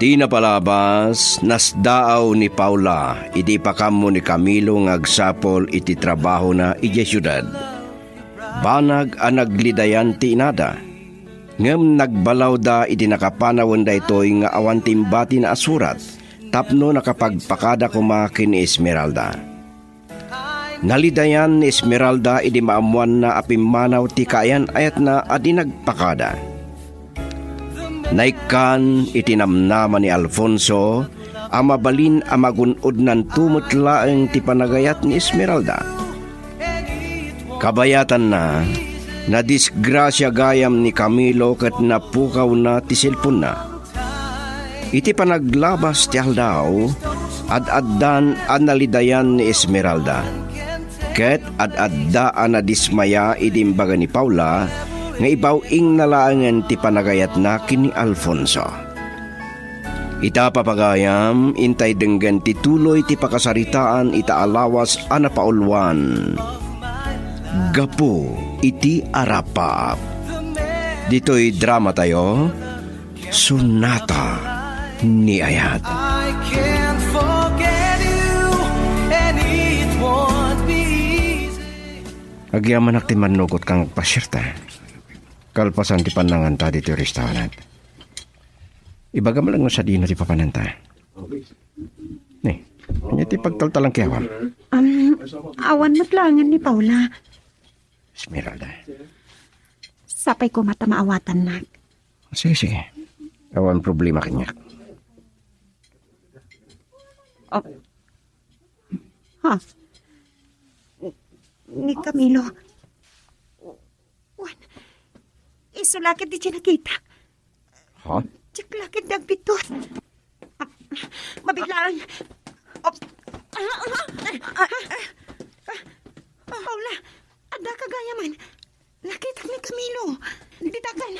Di na palabas, nasdaaw ni Paula, iti pakamo ni Camilo ngagsapol iti trabaho na iti syudad. Banag ang naglidayan ti inada. Ngem nagbalaw da iti nakapanawan da ito'y nga awan timbati na asurat, tapno nakapagpakada kumakin ni Esmeralda. Nalidayan ni Esmeralda iti maamuan na apimanaw ti kayan ayat na adi nagpakada. Naikan itinamnaman ni Alfonso, amabalin amagunod ng tumutlaeng ti panagayat ni Esmeralda. Kabayatan na disgrasya gayam ni Camilo ket napukaw na ti silpon na. Iti panaglabas ti aldaw, ad-addan analidayan ni Esmeralda. Ket ad-adda anadismaya idimbaga ni Paula, nga ibawing nalaangan ti panagayat na kini Alfonso. Ita papagayam, intay denggan ti tuloy ti pakasaritaan ita alawas anapaulwan. Gapu iti arapap. Dito'y drama tayo, Sonata ni Ayat. I can't forget you, and it won't be easy. Agyaman ti manugot kang pasyerta. Kalpasan ti panangan ta dito restaurant. Ibaga mo lang no sa dino ti papananta. Kanya ti pagtaltalang kiyawam. Awan matlangan ni Paula. Esmeralda. Sapay ko mata maawatan na. Sige. Awan problema kanya. Ni Camilo. Isulakit di siya nakita. Ha? Siklakit nagbitot. Mabiglaan. Paula, ada kagayaman. Nakita ni Camilo. Ditagan.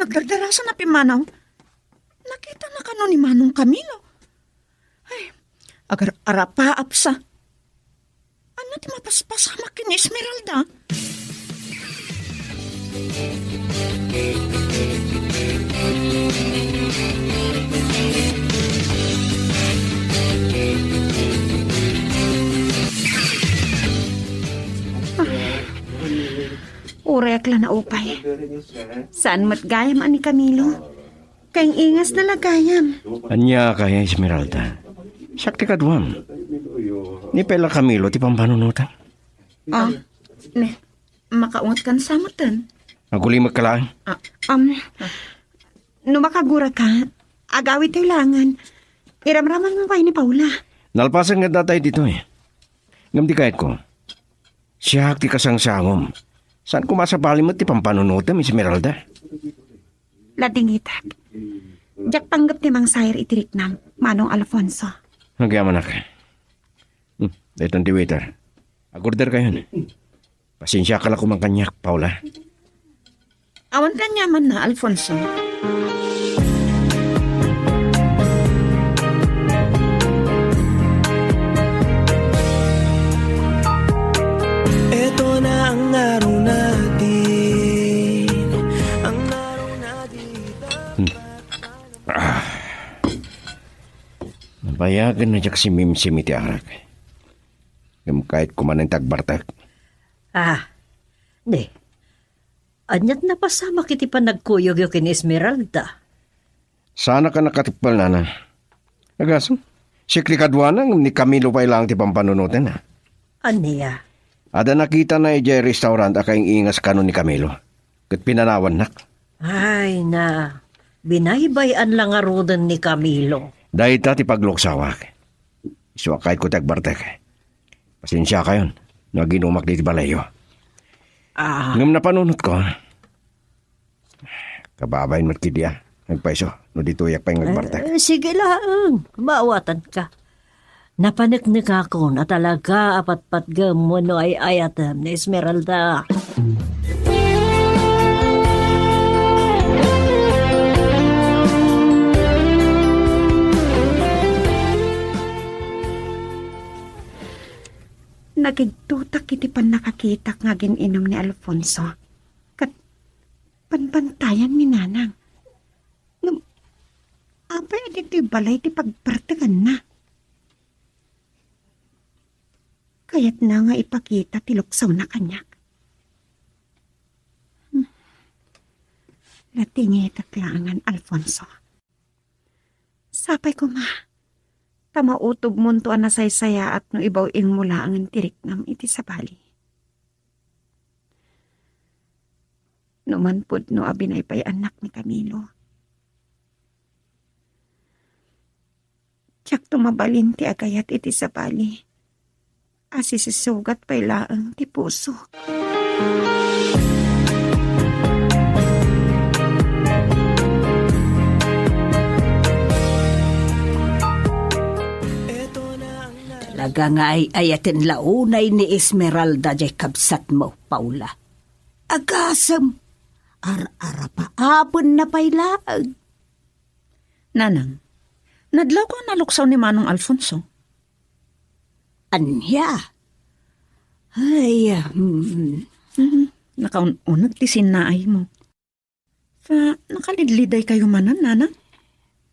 Nagdardarasan na pimanaw. Nakita na kano ni Manong Camilo. Ay, agar arapa apsa. Ano di mapaspasama kini Esmeralda? Urek la na upay. Saan matgayam ani Camilo? Kaing ingas na lagayam. Anya kaya Esmeralda. Sakti kadwam. Ni pela Camilo ti pampanunutan. Makaungot kan samatan. Aguli magkalaan. Numakagura ka, agawit tayo langan. Iramraman mo pa ni Paula. Nalpasan nga datay dito eh. Ngam di kahit ko. Siya ti kasangsangom. Saan kumasabali mo ti pampanunutan, Esmeralda? Ladingitak. Jak panggap ti Mang Sayr itirik nam, Manong Alfonso. Nagyaman na ka. Dayton ti waiter. Agorder kayo na. Pasensya ka lang kumangkanyak, Paula. Awan ka nyaman na, Alfonso. Ito na ang araw natin, ang araw natin. Nabayagan na jak si Mimsim iti arak. Ngam kahit kumanang tagbartak. Di. Anyat na pasama kiti pa nagkuyog yung kini Esmeralda. Sana ka nakatipal na. Agasong, sikli kadwanang ni Camilo pa ilang ti pampanunutin ha. Aniya? Ada nakita na ijay restaurant akaing ingas kano ni Camilo. Kat pinanawan nak. Ay na, binaybayan lang arudan ni Camilo. Dahil ti pagluksawak. Iswa kahit ko tagbartek. Pasensya kayon. Naginumak di balayo. Ngam napanunot ko. Kababayin mo't kidiya. Nagpaiso. No dituyak pa yung nagbartek. Sige lang. Maawatan ka. Napaniknik ako na talaga apat-pat mo no ay ayatam ni Esmeralda. Nagigtutak iti pan nakakitak nga gininom ni Alfonso. Kat panpantayan ni Nanang. Apay aditi balay ti pagpartagan na. Kaya't na nga ipakita ti luksaw na kanyak. Latingi taklangan, Alfonso. Sapay ko ma, tamautob mo to anasaysaya at no ibaw ing mula ang tiriknam iti sabali. Numanpod no abinaypay anak ni Camilo. Tiyak tumabalin ti agayat iti sabali. Asisisugat pay laang ti puso. Talaga nga ay ayatin launay ni Esmeralda jay kabsat mo, Paula. Agasam, ar-ara pa apon na pailaag. Nanang, nadlaw ko naluksaw ni Manong Alfonso. Anya? Ay, Nakaunag ti sinaay mo. Nakalidliday kayo manan, nanang?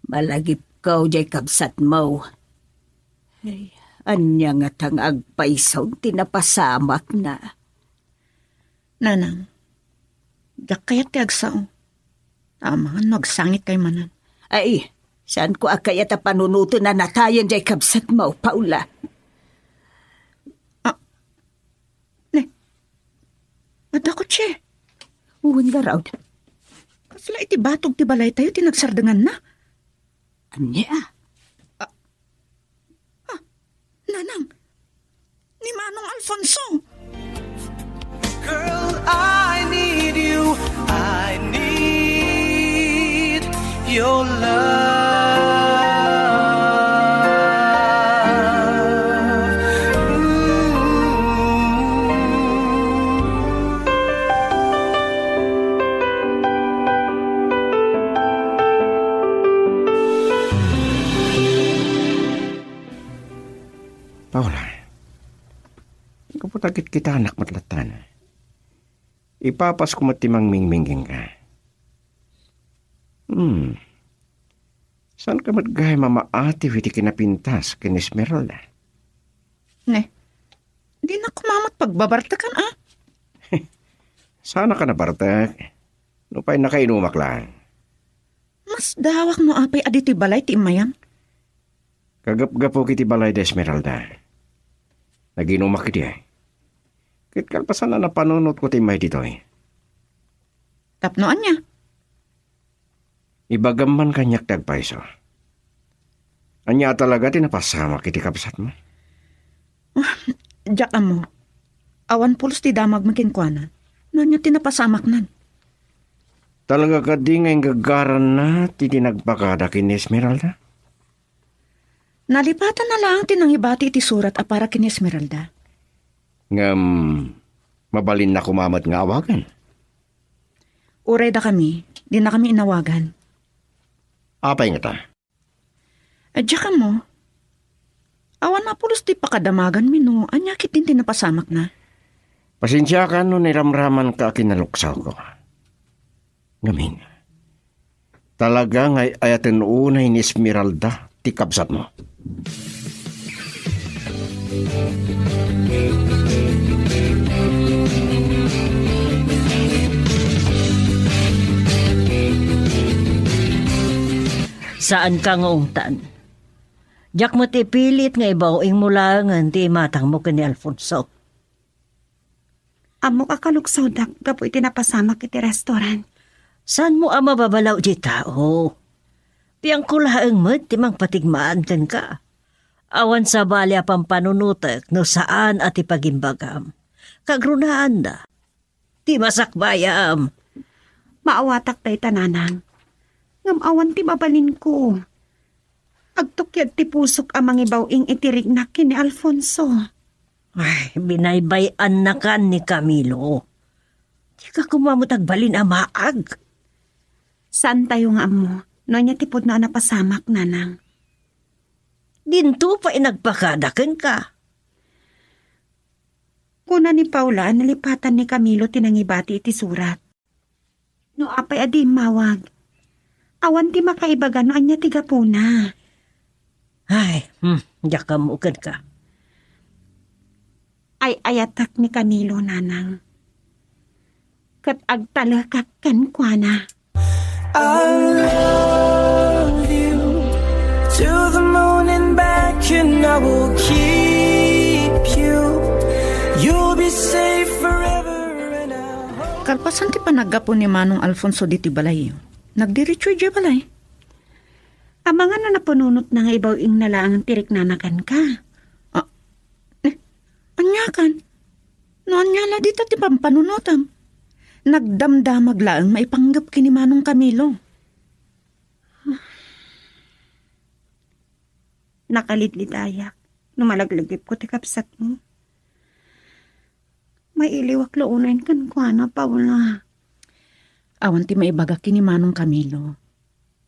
malagip ko jay kabsat mo. Ay, anya nga tang agpaisaw tinapasamak na. Nanang, dak kaya ti agsaw. Tama, nagsangit kay manan. Ay, saan ko akaya ta panunuto na natayan jay kabsat mo, Paula? Madakot siya. Uwan nga raw. Kasla iti batog ti balay tayo, tinagsardangan na. Anya? Nanang, ni Manong Alfonso. Girl, I need you. I need your love. Paula, kaputagit kita anak matlatan. Ipapas ko matimang mingminging ka. Saan ka matgay mamaati iti kinapintas kin Esmeralda? Ne, di na kumamat pagbabartakan Sana ka nabartak. Nupay nakainumak lang. Mas dawak no apay aditi balay ti imayam. Kagap-gapo kiti balay de Esmeralda. Naginumak kiti Kit kalpasan na napanunot ko timay dito Tapnoan niya. Ibagaman kanyak dagpaiso. Anya talaga tinapasama kiti kapsat mo. Diyak mo. Awan pulos ti damag makinkwana. Nanya tinapasamak nan. Talaga ka di ngayong gagaran na titinagpakada kin Esmeralda? Nalipatan na lang tinangibati iti surat para kin Esmeralda. Ngam, mabalin na kumamat nga awagan. Uray da kami, di na kami inawagan. Apay nga ta? Diyak mo. Awan na pulos ti pakadamagan mino. Anyakit din tinapasamak na. Pasensya ka no niramraman ka kinaluksaw ko. Ngamin, talaga ngay ayatin unay ni Esmeralda ti kapsat mo. Saan ka ngungtan? Diyak mo ti pilit nga ibawing mula nga ti matang mo ni Alfonso. Amo kakaluksaw dak, gapo iti napasamak iti restaurant. Saan mo ama babalaw di tao? Piyang kulaang mo, timang patigmaan kan ka. Awan sa balya pang panunutek no saan at ipagimbagam. Kagrunaan na. Ti masakbayam. Maawatak tay tananang. Ngam awan ti mabalin ko. Agtukyad ti pusok amang ibawing itirig na kin ni Alfonso. Ay, binaybayan na kan ni Camilo. Di ka kumamutag balin amaag. Saan tayo nga amo? No niya tipod na napasamak nanang. Dinto pa inagpakadakan ka. Kuna ni Paula, nalipatan ni Camilo tinangibati iti surat. No apay adi mawag. Awan ti makaibaga no anya ti gapuna. Ay, diyak ka muugad ka. Ay ayatak ni Camilo, nanang. Kat agtalakak kan kwa na. I love you to the moon and back, and I will keep you. You'll be safe forever, and I'll hold. Kalpasan ti panaggapo ni Manong Alfonso diti balay. Nagdiretso di balay. Amang ano na pununot na nga ibaw ing nalaang tirik nanakan ka. Anyakan. No anyala dito ti pampanunotam. Nagdamdamag laang maipanggap kini Manong Camilo. Nakalidlidayak. Numalaglagip ko ti kapsat mo. May iliwak launayin kan kwa na, Paula. Awan ti maibaga kini Manong Camilo.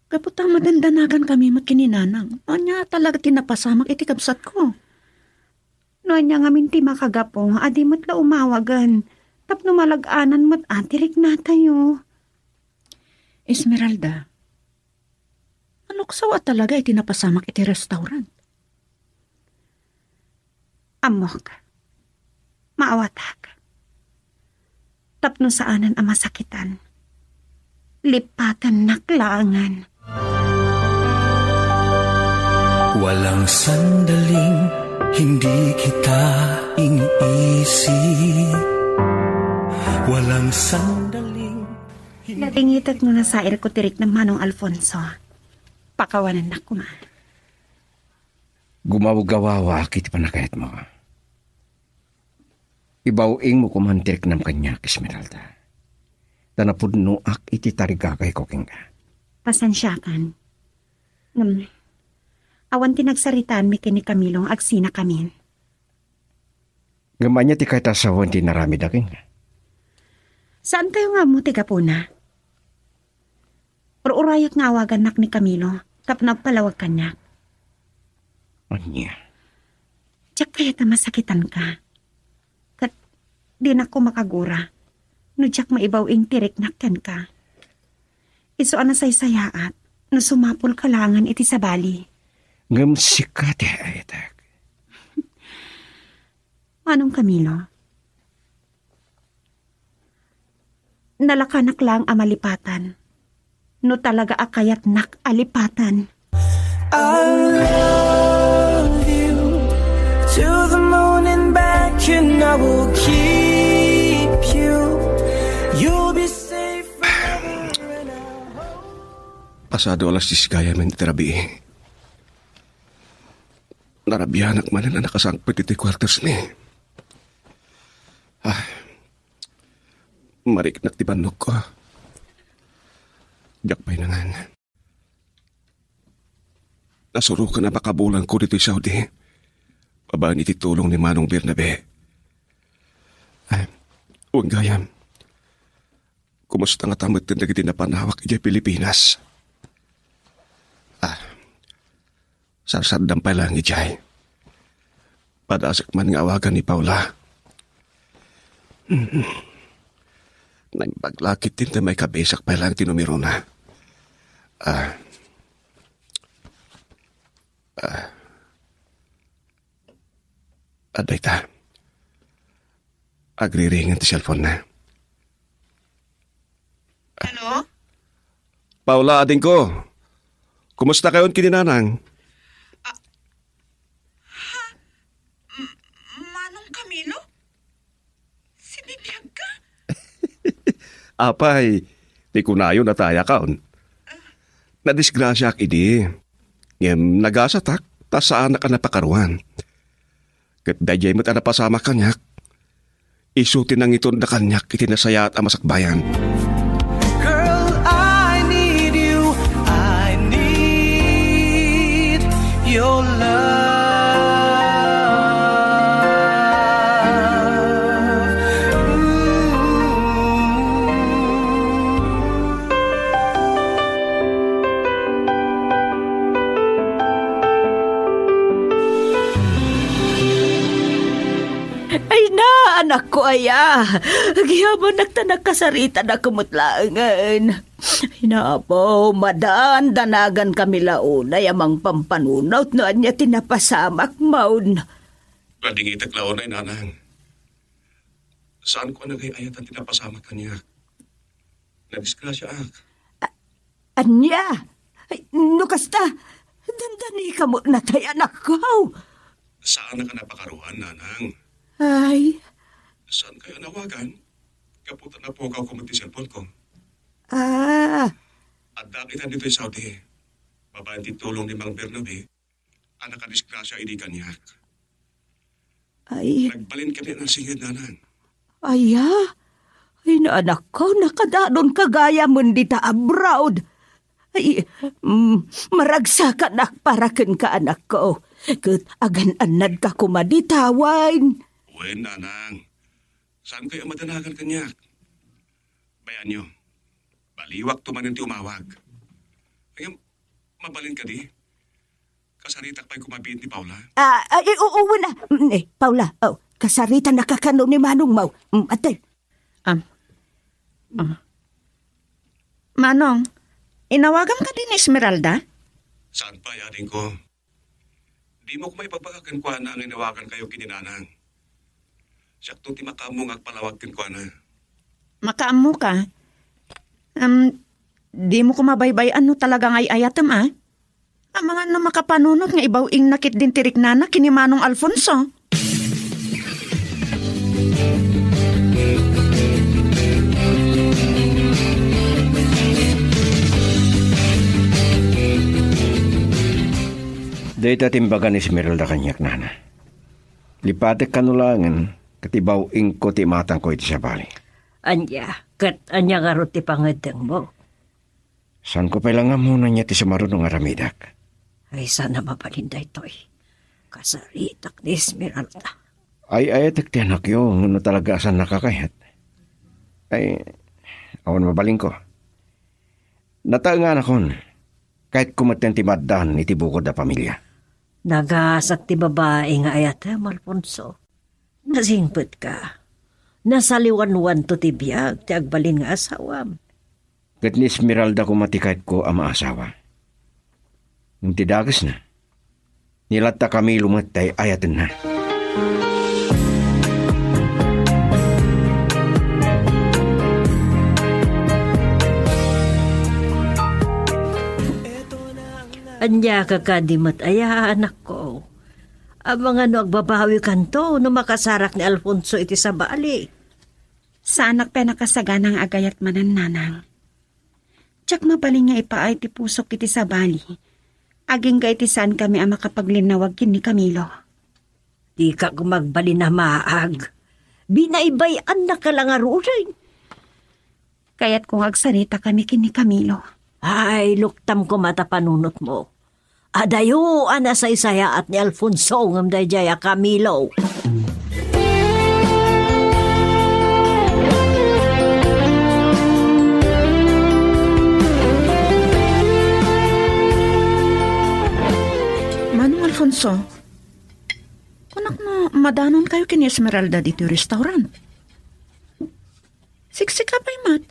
Kaputang madandanagan kami makininanang. Anya talaga tinapasamak iti kapsat ko. Noon niya nga minti makagapo, adi mo't la umawagan. Tapno malag-anan mo't atirik na tayo. Esmeralda, aloksawa talaga iti napasamak iti restaurant. Amok. Maawatak. Tapno saanan ang masakitan. Lipatan naklangan. Walang sandaling hindi kita iniisip. Walang sandaling Natingitat no na sair ko tirik ng Manong Alfonso. Pakawanan na kuma. Gumawa-gawawa kiti panakayat mo. Ibawing mo kumantirik ng kanya, Esmeralda. Tanapudnoak iti tarigagay ko king ka. Pasensyakan. Awan tinagsaritaan mi kini Camilong agsina kamin. Gamanya ti kay tasawan ti narami daking ka. Saan tayo nga mo tiga po na? Urayak nga awagan nak ni Camilo tap nagpalawag kanya. Anya? Tiyak kaya masakitan ka. Kat di na ko makagura. No tiyak maibawing tirik nakyan ka. Iso ana saysayaat no sumapol kalangan iti sabali. Ngamsika ti ayatak. Anong Camilo? Nalakanak lang ang malipatan. No talaga akayat nak alipatan. I love you to the moon and back, and I will keep you. You'll be safe forever, and I'll hold. Pasado alas 10 gaya men terabi. Narabiyanak man na nakasangpit iti quarters ni. Mariknak ti banok ko. Jakpay nangan. Nasurukan na makabulan ko dito sa Saudi. Babaan iti tulong ni Manong Bernabe. Huwag gayam. Kumusta nga tamad din nagiti na panawak iti Pilipinas? Sarsadam pa lang ijay. Padasak man nga awagan ni Paula. Nang paglakit din na may kabesak pa lang tinumiro na. Aday ta. Agriringan ti cellphone na. Hello? Paula, ading ko. Kumusta kayon kininanang? Manong Camilo? Sinibiyag ka? Apay, di ko na yun nataya kaon. Nadisgrasya ak idi. Ngem nagasatak, ta saan na ka napakaruan. Kat dayay mo't anapasama kanyak. Isutin ang iton na kanyak itinasaya at amasakbayan. Girl, I need you. I need your love. Ay na, anak ko aya. Gihapon nagtanak kasarita na kumutlaangan. Hinapo, madaan danagan kami launay amang pampanunaw no anya tinapasamak maun. Pwedeng itaklaon ay nanang. Saan ko nagay ayatan tinapasamak kanya? Nadisgrasya ak. Anya? No kasta, dandani ka mo natay anak ko. Saan na ka napakaruan, nanang? Ay, Saan kayo nawagan? Kaputan na po ako kumunti cellphone ko. At dakitan dito sa Saudi. Babayan tulong ni Mang Bernabe. Anak ka disgrasya hindi kanyak. ay, Nagbalin kami ng singid, nanang. aya. Ay, na anak ko, nakadadon kagaya mo dita abroad. Ay, maragsakan nakparakan ka anak ko. Kat agan-anad ka kumaditawan. Uy, nanang. Saan kayo madanagan kanyak? Bayan nyo. Baliwak tumanin ti umawag. Ay, mabalin ka di. Kasaritak pa'y kumabit ni Paula. Oo na. Paula, kasarita nakakano ni Manong Mau. Ate. Manong, inawagan ka din ni Esmeralda? Saan pa, yaring ko? Di mo ko may pagpagakan ko na ang inawagan kayo kininanang. Siyaktong ti makamong agpalawagin ko na. Makaamo ka? Di mo ko mabaybayan no talagang ay ayatam Ang mga no makapanunot nga ibawing nakit din tirik nana kini Manong Alfonso. Dito timbagan ni Esmeralda kanyak, nana. Lipatek kanulangan, katibaw ingko ti matang ko iti sa bali. Anya, kat anya nga ti pangadang mo. San ko pala nga muna niya ti sa marunong aramidak? Ay, sana mapalinday to'y. Kasaritak ni Esmeralda. Ay, ti anak yung ano talaga asan nakakayat. Ay, awan mabaling ko. Nataangan akon, kahit kumaten ti madan iti bukod na pamilya. Nagasat ti babae nga ayatem, Alfonso. Nasingpet ka. Nasaliwan-wan to ti biyag, ti agbalin nga asawam. Kat ni Esmeralda kumatikait ko ang maasawa. Nung tidagas na, nilata kami lumatay ayatin na. Anya kakadimat aya, anak ko. Ang mga no agbabawi kanto no makasarak ni Alfonso iti sa bali. Sa anak pa nakasaganang agayat manan nanang. Tsak mabaling nga ipaay ti pusok iti sa bali. Aging ka iti saan kami ang makapaglinawag kin ni Camilo. Di ka gumagbali na maag. Binaybayan na ka lang aruray. Kaya't kung agsarita kami kin ni Camilo. Ay, luktam ko mata panunot mo. Adayo, ana sa isaya at ni Alfonso ngam dayjaya Camilo. Manong Alfonso, kunak no madanon kayo kin Esmeralda dito restaurant. Siksik ka pa'y mat.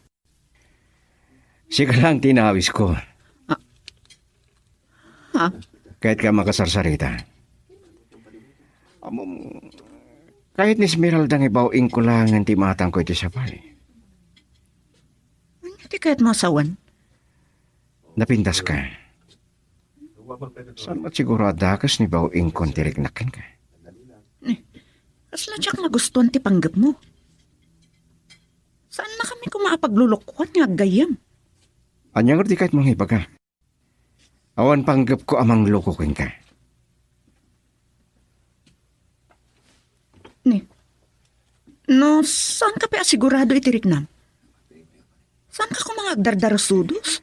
Sige lang tinawis ko. Kahit ka makasarsarita. Kahit ni Esmeralda ng ibawing ko lang ang timatang ko ito sa pali. Hindi kahit masawan. Napintas ka. Saan mat siguro adakas ni bawing ko tirik nakin ka? Asla tsak na gustuan ti panggap mo. Saan na kami kumapaglulokwan nga gayam? Anyang di kahit mga ibaga. Awan panggap ko amang lukukin ka. No, saan ka pa asigurado itirik nam? Saan ka kumangagdardarasudos?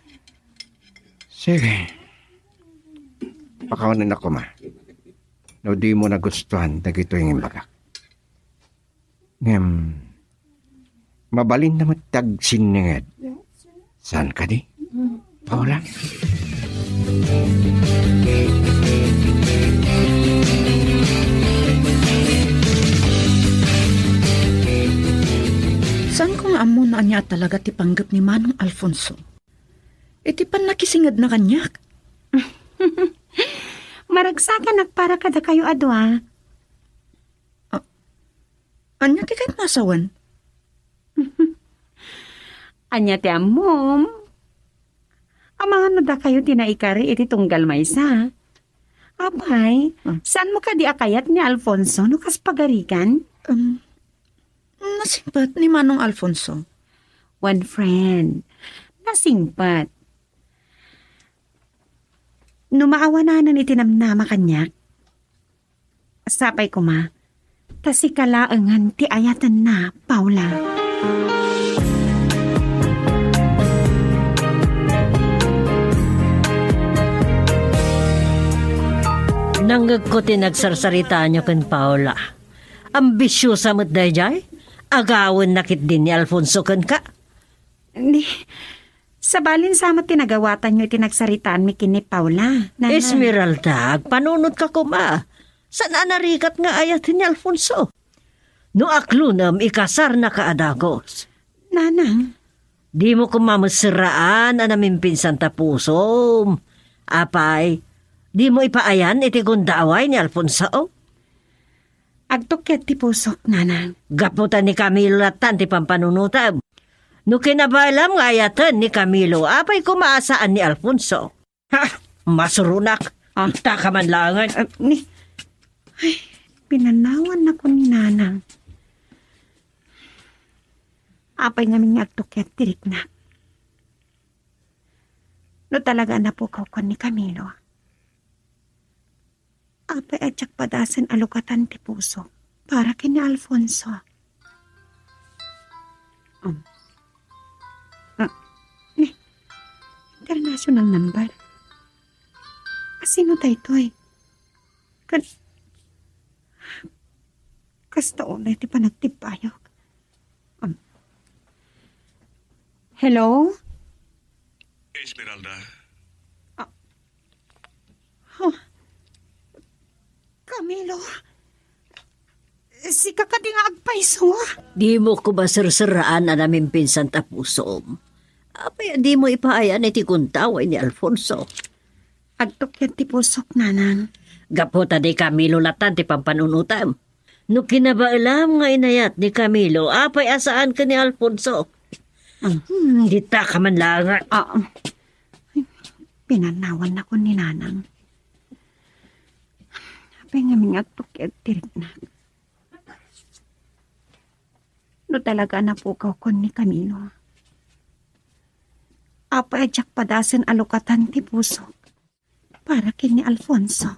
Sige. Pakawanan ako, ma. No, di mo nagustuhan na gito yung imbaga. Mabalin na matag siningad. Saan ka di? Paula? Saan ko nga amo na niya talaga ti panggap ni Manong Alfonso? Iti pan nakisingad na kanyak. Maragsakan para kada kayo adwa. Anya ti kahit masawan? Anya ti amom. Amahan da kayo tinaikari iti tunggal maysa. Abay, saan mo ka di akayat ni Alfonso no kas pagarikan? Nasingpat ni Manong Alfonso. One friend. Nasingpat. Numaawanan itinamnama kanyak. Sapay ko ma. Kasi kalaangan ti ayatan na, Paula. Nanggag ko tinagsarsarita nyo kan Paula. Ambisyosa mo't dayjay? Agawin nakit din ni Alfonso kan ka? Ni, sa balin sama tinagawatan nyo itinagsaritaan mi kini Paula. Esmeralda, panunod ka kuma. Sana narikat nga ayatin ni Alfonso. No aklunam ikasar na kaadagos. Nanang. Di mo kumamasiraan anamin pinsan tapusom. Apay, di mo ipaayan iti gundaway ni Alfonso? Agtukyat ti pusok, nanang. Gaputan ni Camilo latan ti pampanunutab. No kinabalam nga ayatan ni Camilo, apay kumaasaan ni Alfonso. Ha! Masurunak. Taka man langan. Ay, pinanawan na ko ni nanang. Apay nga mga agtukyat tirik na. No talaga napukaw ko ni Camilo. Apay adyak padasan alukatan ti puso para kini Alfonso. International number. Sino tayo ito eh? Kasta ulay ti pa nagtipayok. Hello? Esmeralda. Camilo, si kakadi nga agpaiso. Di mo ko ba sirsiraan na namin pinsan tapusom? Apay, di mo ipaayan iti kuntaway ni Alfonso. Agtukyat ti pusok, nanang. Gaputa di Camilo latan ti pampanunutam. No kinabailam nga inayat ni Camilo, apay asaan ka ni Alfonso? Di ta ka man langan. Pinanawan na ko ni nanang. Apay nga mga agtukyat tirik na. No talaga napukaw ko ni Camilo. Apay adyak padasan alukatan ti pusok para kini Alfonso.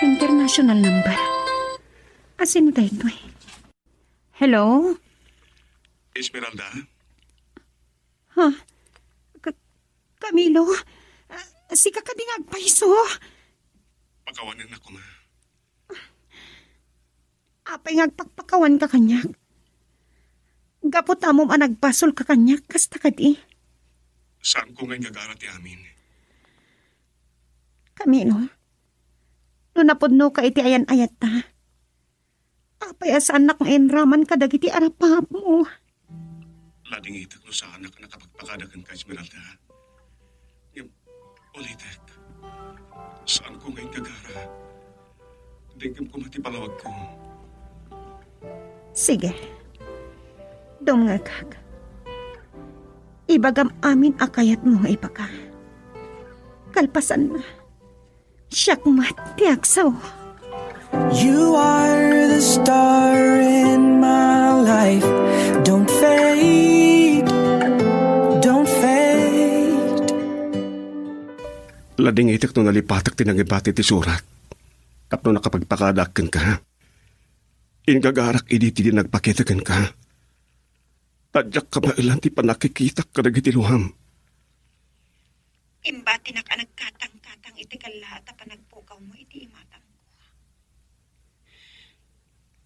International number. Sino tayo ito eh? Hello? Esmeralda? Camilo? Si kakading agpaiso? Pakawanan ako ma. Apay ngagpakpakawan ka kanyak. Gapot amom nagpasol ka kanyak, kasta kadi. Saan ko ngayon gagarati amin? Camilo, no napudno ka iti ayan-ayat ta. Apay asaan na kang enraman ka dagiti arapap mo. Lading itak no saan na nakapagpakadagan ka, Esmeralda. Yung ulitek, saan ko ngayon gagara? Dingam ko matipalawag ko. Sige. Dumngagag. Ibagam amin akayat mo nga ipaka. Kalpasan na. Siyak mat tiaksaw. You are the star in my life. Don't fade. Don't fade. Lading itak no nalipatak tinagibati ti surat. Kapno nakapagpakadakan ka. Ingagarak iditi din nagpakitakan ka. Tadyak ka mailan ti panakikita ka nagitiluham. Imbati na ka nagkatang-katang iti kalata pa nagpukaw mo iti imatang ko.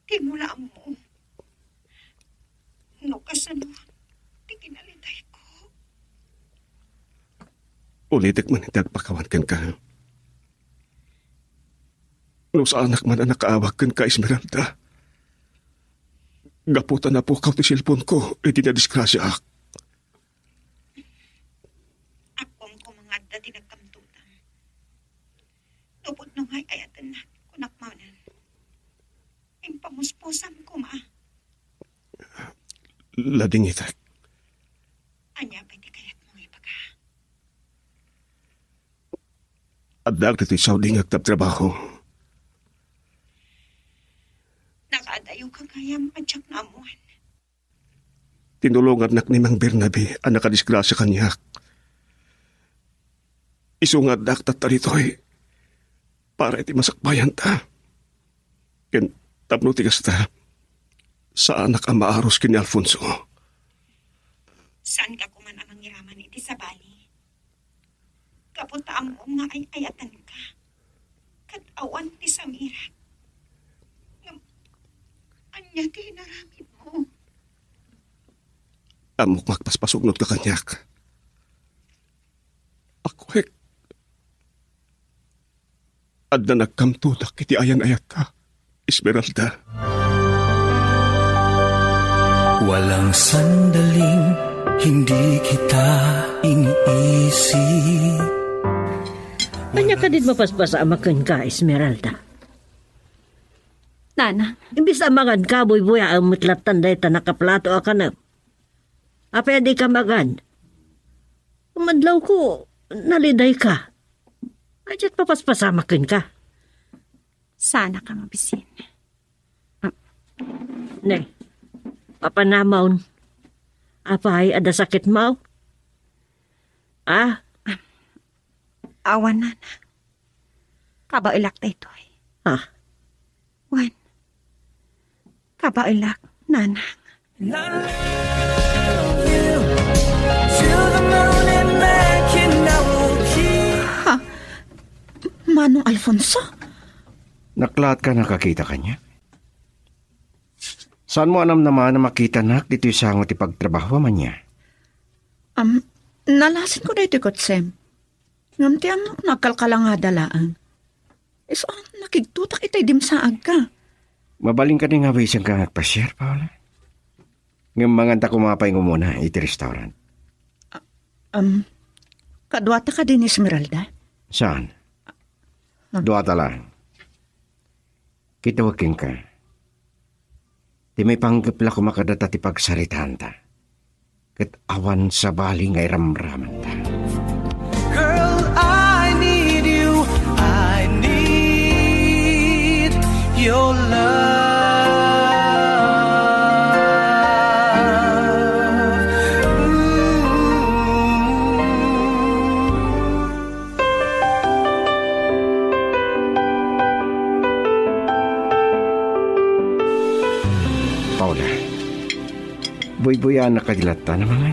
Di mula mo. No kasano, di kinalitay ko. Ulitik man hindi nagpakawan ka. No sa anak man na nakaawag kan ka, Esmeralda. Gaputan na po ti cellphone ko, iti na disgrasya ak. Akong kumangad dati nagkamtutan. Tupod nung ay ayatan na kunakmanan. Ang pamuspusan ko, ma. Lading itak. Anya, pwede kaya't mong ipaga. Adag dito'y sauding agtab-trabaho. Nakadayo ka kayang padyak na amuan. Tinulungan nak ni Mang Bernabe ang nakadisgrasya kanyak. Isungad dak tataritoy para iti masakbayan ta. Ken tapno tigas ta sa anak ang maaros kini Alfonso. Saan ka kuman amang iraman iti sa bali? Kapunta mo nga ay ayatan ka. Kat-awan ti Samira. Anya ti naramid mo. Amok magpaspasugnod ka kanyak. Ako adda nagkamtudak iti ayan-ayat ka, Esmeralda. Walang sandaling hindi kita iniisip. Anya ka din mapaspasa amakan ka, Esmeralda. Nana, Imbis amangan ka, buy-buy ang mitlatan dahi ta nakaplato ka na. Apa di ka magan? Umadlaw ko, naliday ka. Adyat papaspasamakin ka. sana ka mabisin. Ne, papanamaon. Apay, ada sakit mo? Ah, Awan, Nana. Kabailak ta ito eh. ha? Wan. Kabailak, Nana. Manong Alfonso? Naklat ka nakakita kanya? Saan mo anam naman na makita nak dito yung sangot ipagtrabaho man niya? Nalasin ko dito kotsem. Ngamti ang nagkalkala nga dalaan. So, nakigtutak itay dimsaag ka. Mabaling ka din nga wisang ka nagpasyar, Paula? Ngayon manganta kumapay mo muna iti restaurant. Kadwata ka din, Esmeralda? Saan? Duwata lang. Kitawakin ka. Di may panggapla ko makadata ti pagsaritaan ta. Kat awan sa bali ngay ramraman ta. Girl, I need you. I need your love. Paula, buy-buyan na kadilata na mga.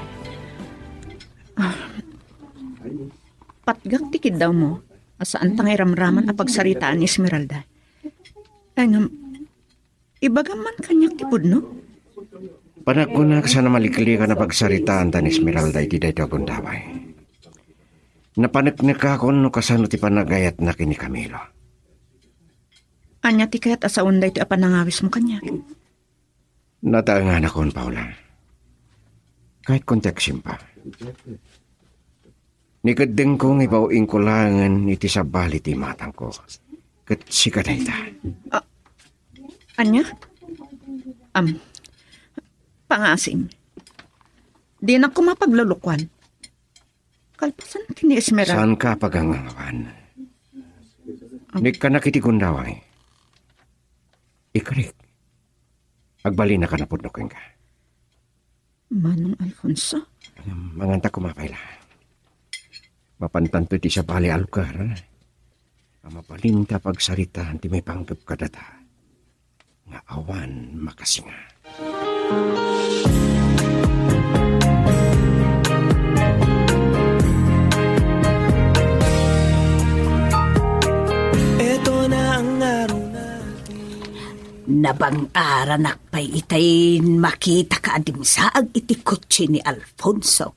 Patgak tikid daw mo. Asaan tangay ramraman ang pagsaritaan ni Esmeralda. Ay nga, ibagaman kanyak tipod, no? Panak ko na sana malikali ka na pagsaritaan ta ni Esmeralda iti dayto akong daway. Napanak na ka ako no kasano ti panagayat na kini Camilo. Anya ti kayat asaon da ito apanangawis mo kanyak. Nataangan akon, Paula. Kahit konteksim pa. Nikadeng kong ibawing kulangan iti sa bali ti matang ko. Kat sikaday ta. Anya? Pangasim. Di na ko mapaglulukwan. Kalpasan kini Esmeralda. Saan ka pagangangawan? Nik ka nakitigundaway. Ikarik. Agbali na ka na pudnokin ka. Manong Alfonso? Manganta kumapay la. Mapantanto ti sa bali alukar. Ang mapalinta pagsarita ti may panggap ka data. Nga awan makasinga. Ito na ang araw na Nabang-ara nakpay itayin makita ka adim saag iti kutsi ni Alfonso.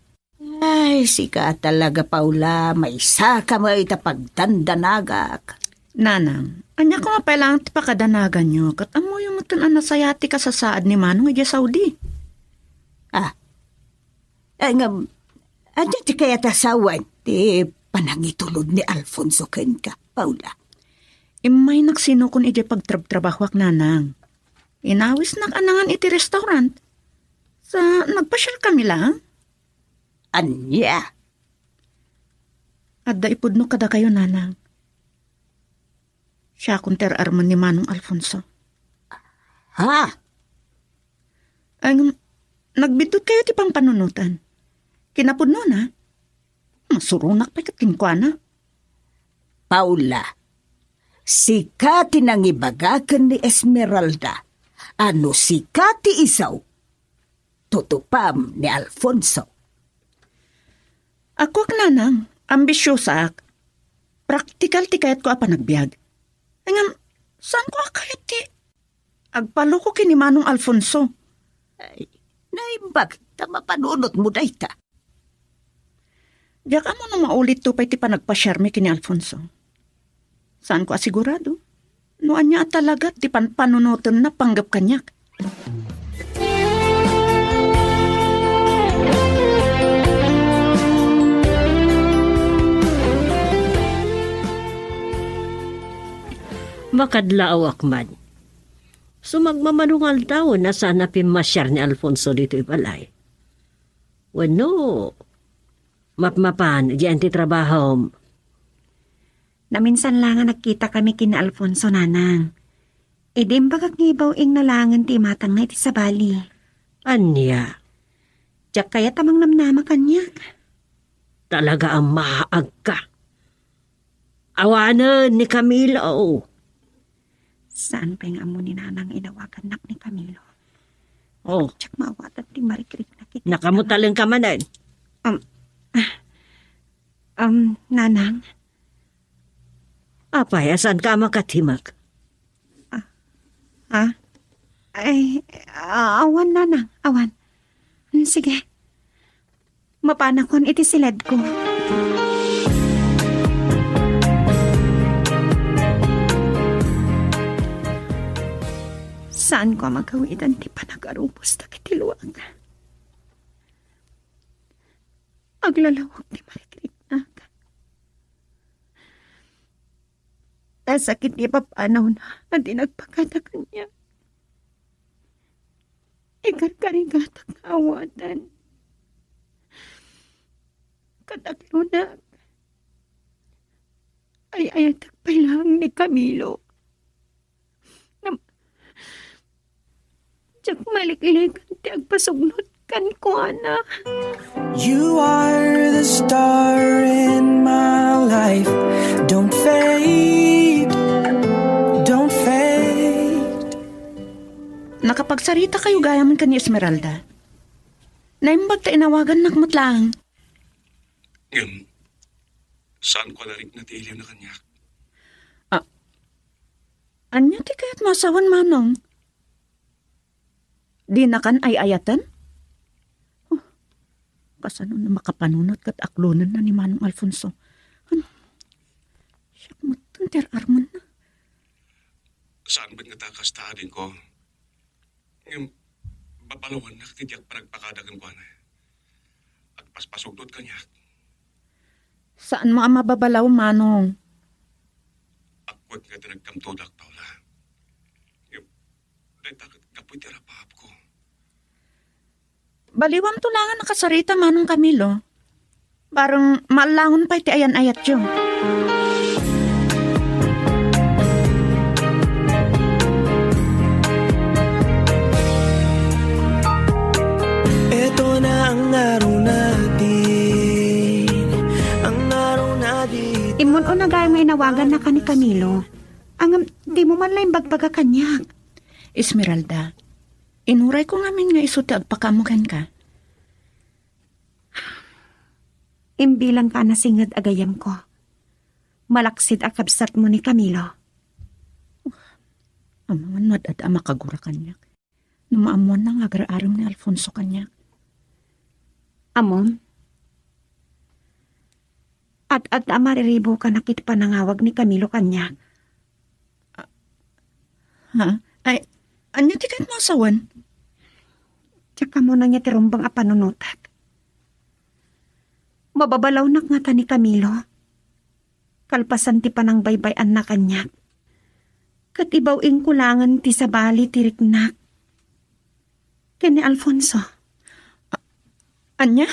Ay, sika talaga, Paula. May saka mo ita pagdandanagak. Nanang, Anya ko mapailangan ti pakadanagan nyo, kat amo yung matunan na sayati ka sa saad ni Manong ija Saudi. Adya ti kaya tasawan, ti panangitulod ni Alfonso ken ka, Paula. Imay nagsino kun ija pagtrabahwak nanang. Inawis anangan iti restaurant. Sa nagpasyal kami lang. Anya? Adda ipudno kada kayo nanang. Siya kung ter-arman ni Manong Alfonso. Ha? Ang nagbidot kayo ti pang panunutan. Kinapudno na. Masurunak pa kat kinkwana. Paula, sikati nang ibagakan ni Esmeralda. Ano sikati isaw? Tutupam ni Alfonso. Ako ak nanang, ambisyosa ak. Praktikal ti kayat ko apa nagbiag. Ngam, saan ko akayat ti? Agpalo ko kini Manong Alfonso. Ay, naimbag, mapanunot mo day ta. Diyak amo na maulit to pa'y ti panagpasyarmi kini Alfonso. Saan ko asigurado? Noan niya talaga ti panunutan na panggap kanyak. Makadlaaw akman. Sumagmamanungal daw na sana pimasyar ni Alfonso dito ibalay. Wano, mapmapan, diyan ti trabaho. Naminsan lang nga nagkita kami kina Alfonso nanang. Idim bagag ngibaw ing nalangan ti matang na iti sa bali. Anya, Diyak kaya tamang namnama kanyak. talaga ang maag ka. Awanan ni Camilo. Saan pa yung amo ni nanang inawagan nak ni Camilo? Oh, Tsak maawatan ti marikrik na kita. nakamutalang ka manan. Nanang, Apay, asan ka makatimag? awan nanang, awan. Sige. Mapanakon iti silad ko. Saan ko magawitan ti panag-arupos na kitiluang? Aglalawag ti marikrik na. Nasakit ni papanaw na di nagpagkatakan niya. Ikarkarigatag awatan. Kataklunak. Ay ayatag pa lang ni Camilo. Tsak maliklikan ti agpasugnot kan ko, ana. You are the star in my life. Don't fade. Don't fade. Nakapagsarita kayo gayaman ka ni Esmeralda. Naimbag ta inawagan nakmatlang. Saan ko narik na tiiliw na kanya? Anya ti kaya't masawan manong? Di na kan ay ayatan? Oh, kasano na makapanunot kat aklunan na ni Manong Alfonso. Siya kumatunter arman na. Saan ba't natakastadin ko? Ngayon, papalawan na katiyak paragpakadagan ko na. At paspasugdot kanya. Saan mo ang mababalaw, Manong? Akwat nga tinagkamtudak, Paula. Ngayon, dahil takot kapoy tirapahap ko. Baliwam tulangan nakasarita, Manong Camilo. Parang malangon pa iti ayan-ayat yun. Ito na ang araw natin. Ang araw natin. Imun o na gaya may nawagan na ka ni Camilo. Ang di mo man lang bagbaga kanyak. Esmeralda, inuray ko ngamin nga isuti agpakamukan ka. Imbilang ka na singad agayam ko. Malaksid akabsat mo ni Camilo. Amangan madad ang makagura kanyak. Numaamuan ng agar-aram ni Alfonso kanyak. Amon? At amariribo ka na kit panangawag ni Camilo kanyak. Ha? Ay, anya ti kahit masawan? Tsaka mo na niya tirumbang apanunutak. Mababalaw nak nga ta ni Camilo. Kalpasan ti panang baybayan na kanyak. Kat ibaw ing kulangan ti sabali ti riknak. Kani Alfonso. Anya?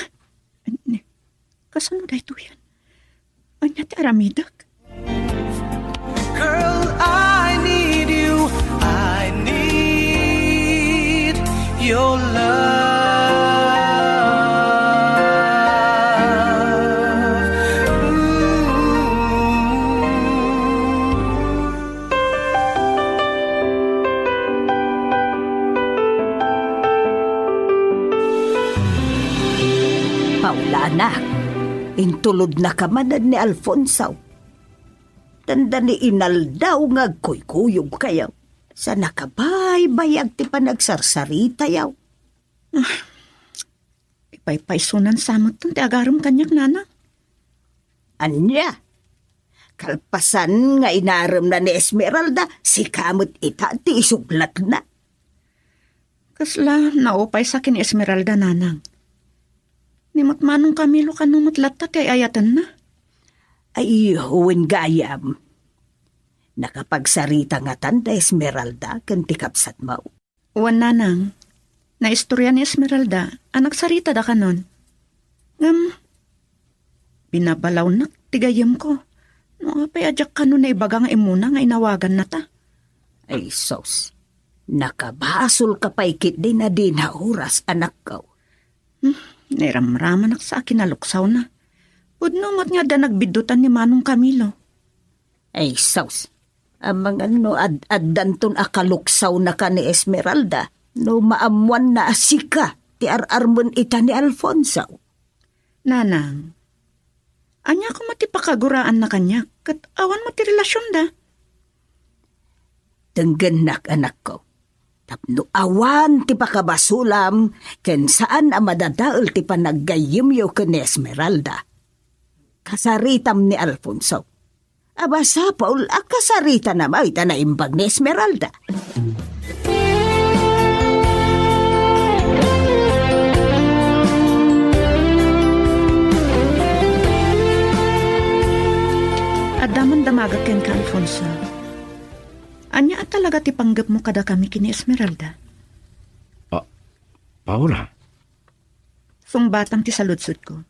Kasano da ito yan? Anya ti aramidak? Girl, I need you. I need your love. Paula, anak, intulod na kamanad ni Alfonso. Tanda ni Inaldaw nga kuy-kuyog kayaw. Sa nakabaybayag ti panagsarsarita yaw. Ipaypaysunan samot ti agaram kanyak nana. Anya? Kalpasan nga inaram na ni Esmeralda, si kamot ita ti isuglat na. Kasla naupay sa kin Esmeralda nanang. Nimot manong Camilo kanumot latta ti ayatan na. Ay, huwin gayam. Nakapagsarita nga tanda Esmeralda kan ti kapsat mo. Wan nanang, na istorya ni Esmeralda, anak sarita da kanon. Binabalaw na tigayam ko. No, payadyak kanon na ibaga nga imuna nga inawagan na ta. Ay, sos. Nakabasol ka pa ikit din na di na oras, anak ko. Niramraman ak sa akin na luksaw na. Pudnumot nga da nagbidutan ni Manong Camilo. Ay, sos. Amang ano, ad-danton akaluksaw na ka ni Esmeralda, no maamuan na asika, ti ar-armon ita ni Alfonso. Nanang, anya ko matipakaguraan na kanya, kat awan mo ti relasyon da. Tenggenak anak ko. Tapno awan ti pakabasulam, ken saan ang madadaol ti panaggayimyo ken ni Esmeralda. Kasaritam ni Alfonso. Aba sa Paul, akasarita na ba ita na imbag ni Esmeralda. Adaman damaga ken ka Alfonso. Anya at talaga ti panggap mo kada kami kini Esmeralda. Paula? Sungbatang ti saludsud ko.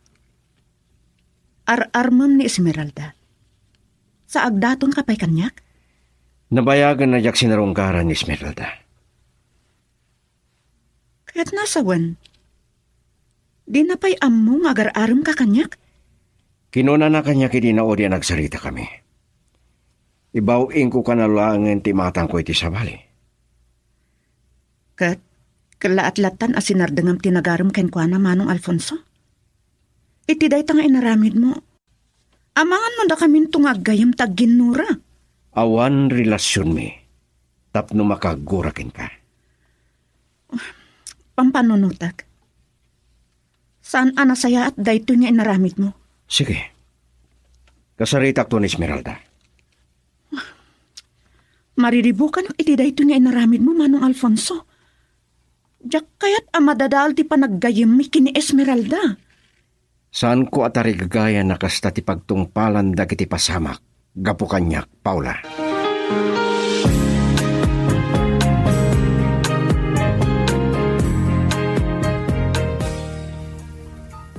Ar-armam ni Esmeralda. Sa agdaton ka pa'y kanyak? Nabayagan na jak sinarungkaran ni Esmeralda. Kaya't nasawan. Di na pa'y ammo nga agar-aram ka kanyak? Kinuna na kanya kini na o di nagsarita kami. Ibawing ko kanalangan ti matang ko iti sabali. Kat, kalaat-latan asinardangam tinagaram ken kwa na Manong Alfonso? Iti day nga inaramid mo. Amangan mo da kamin tungaggayam tagginura. Awan relasyon mi. Tapno makagurakin ka. Pampanunutak. Saan anasaya at dayto nga inaramid mo? Sige. Kasaritak to ni Esmeralda. Mariribukan ang iti dayto nga inaramid mo, Manong Alfonso. Diyak kaya't amadadaal ti panaggayam mi kini Esmeralda. Saan ko atari gagaya na kasta ti pagtungpalan dagiti pasamak, gapu kanyak, Paula.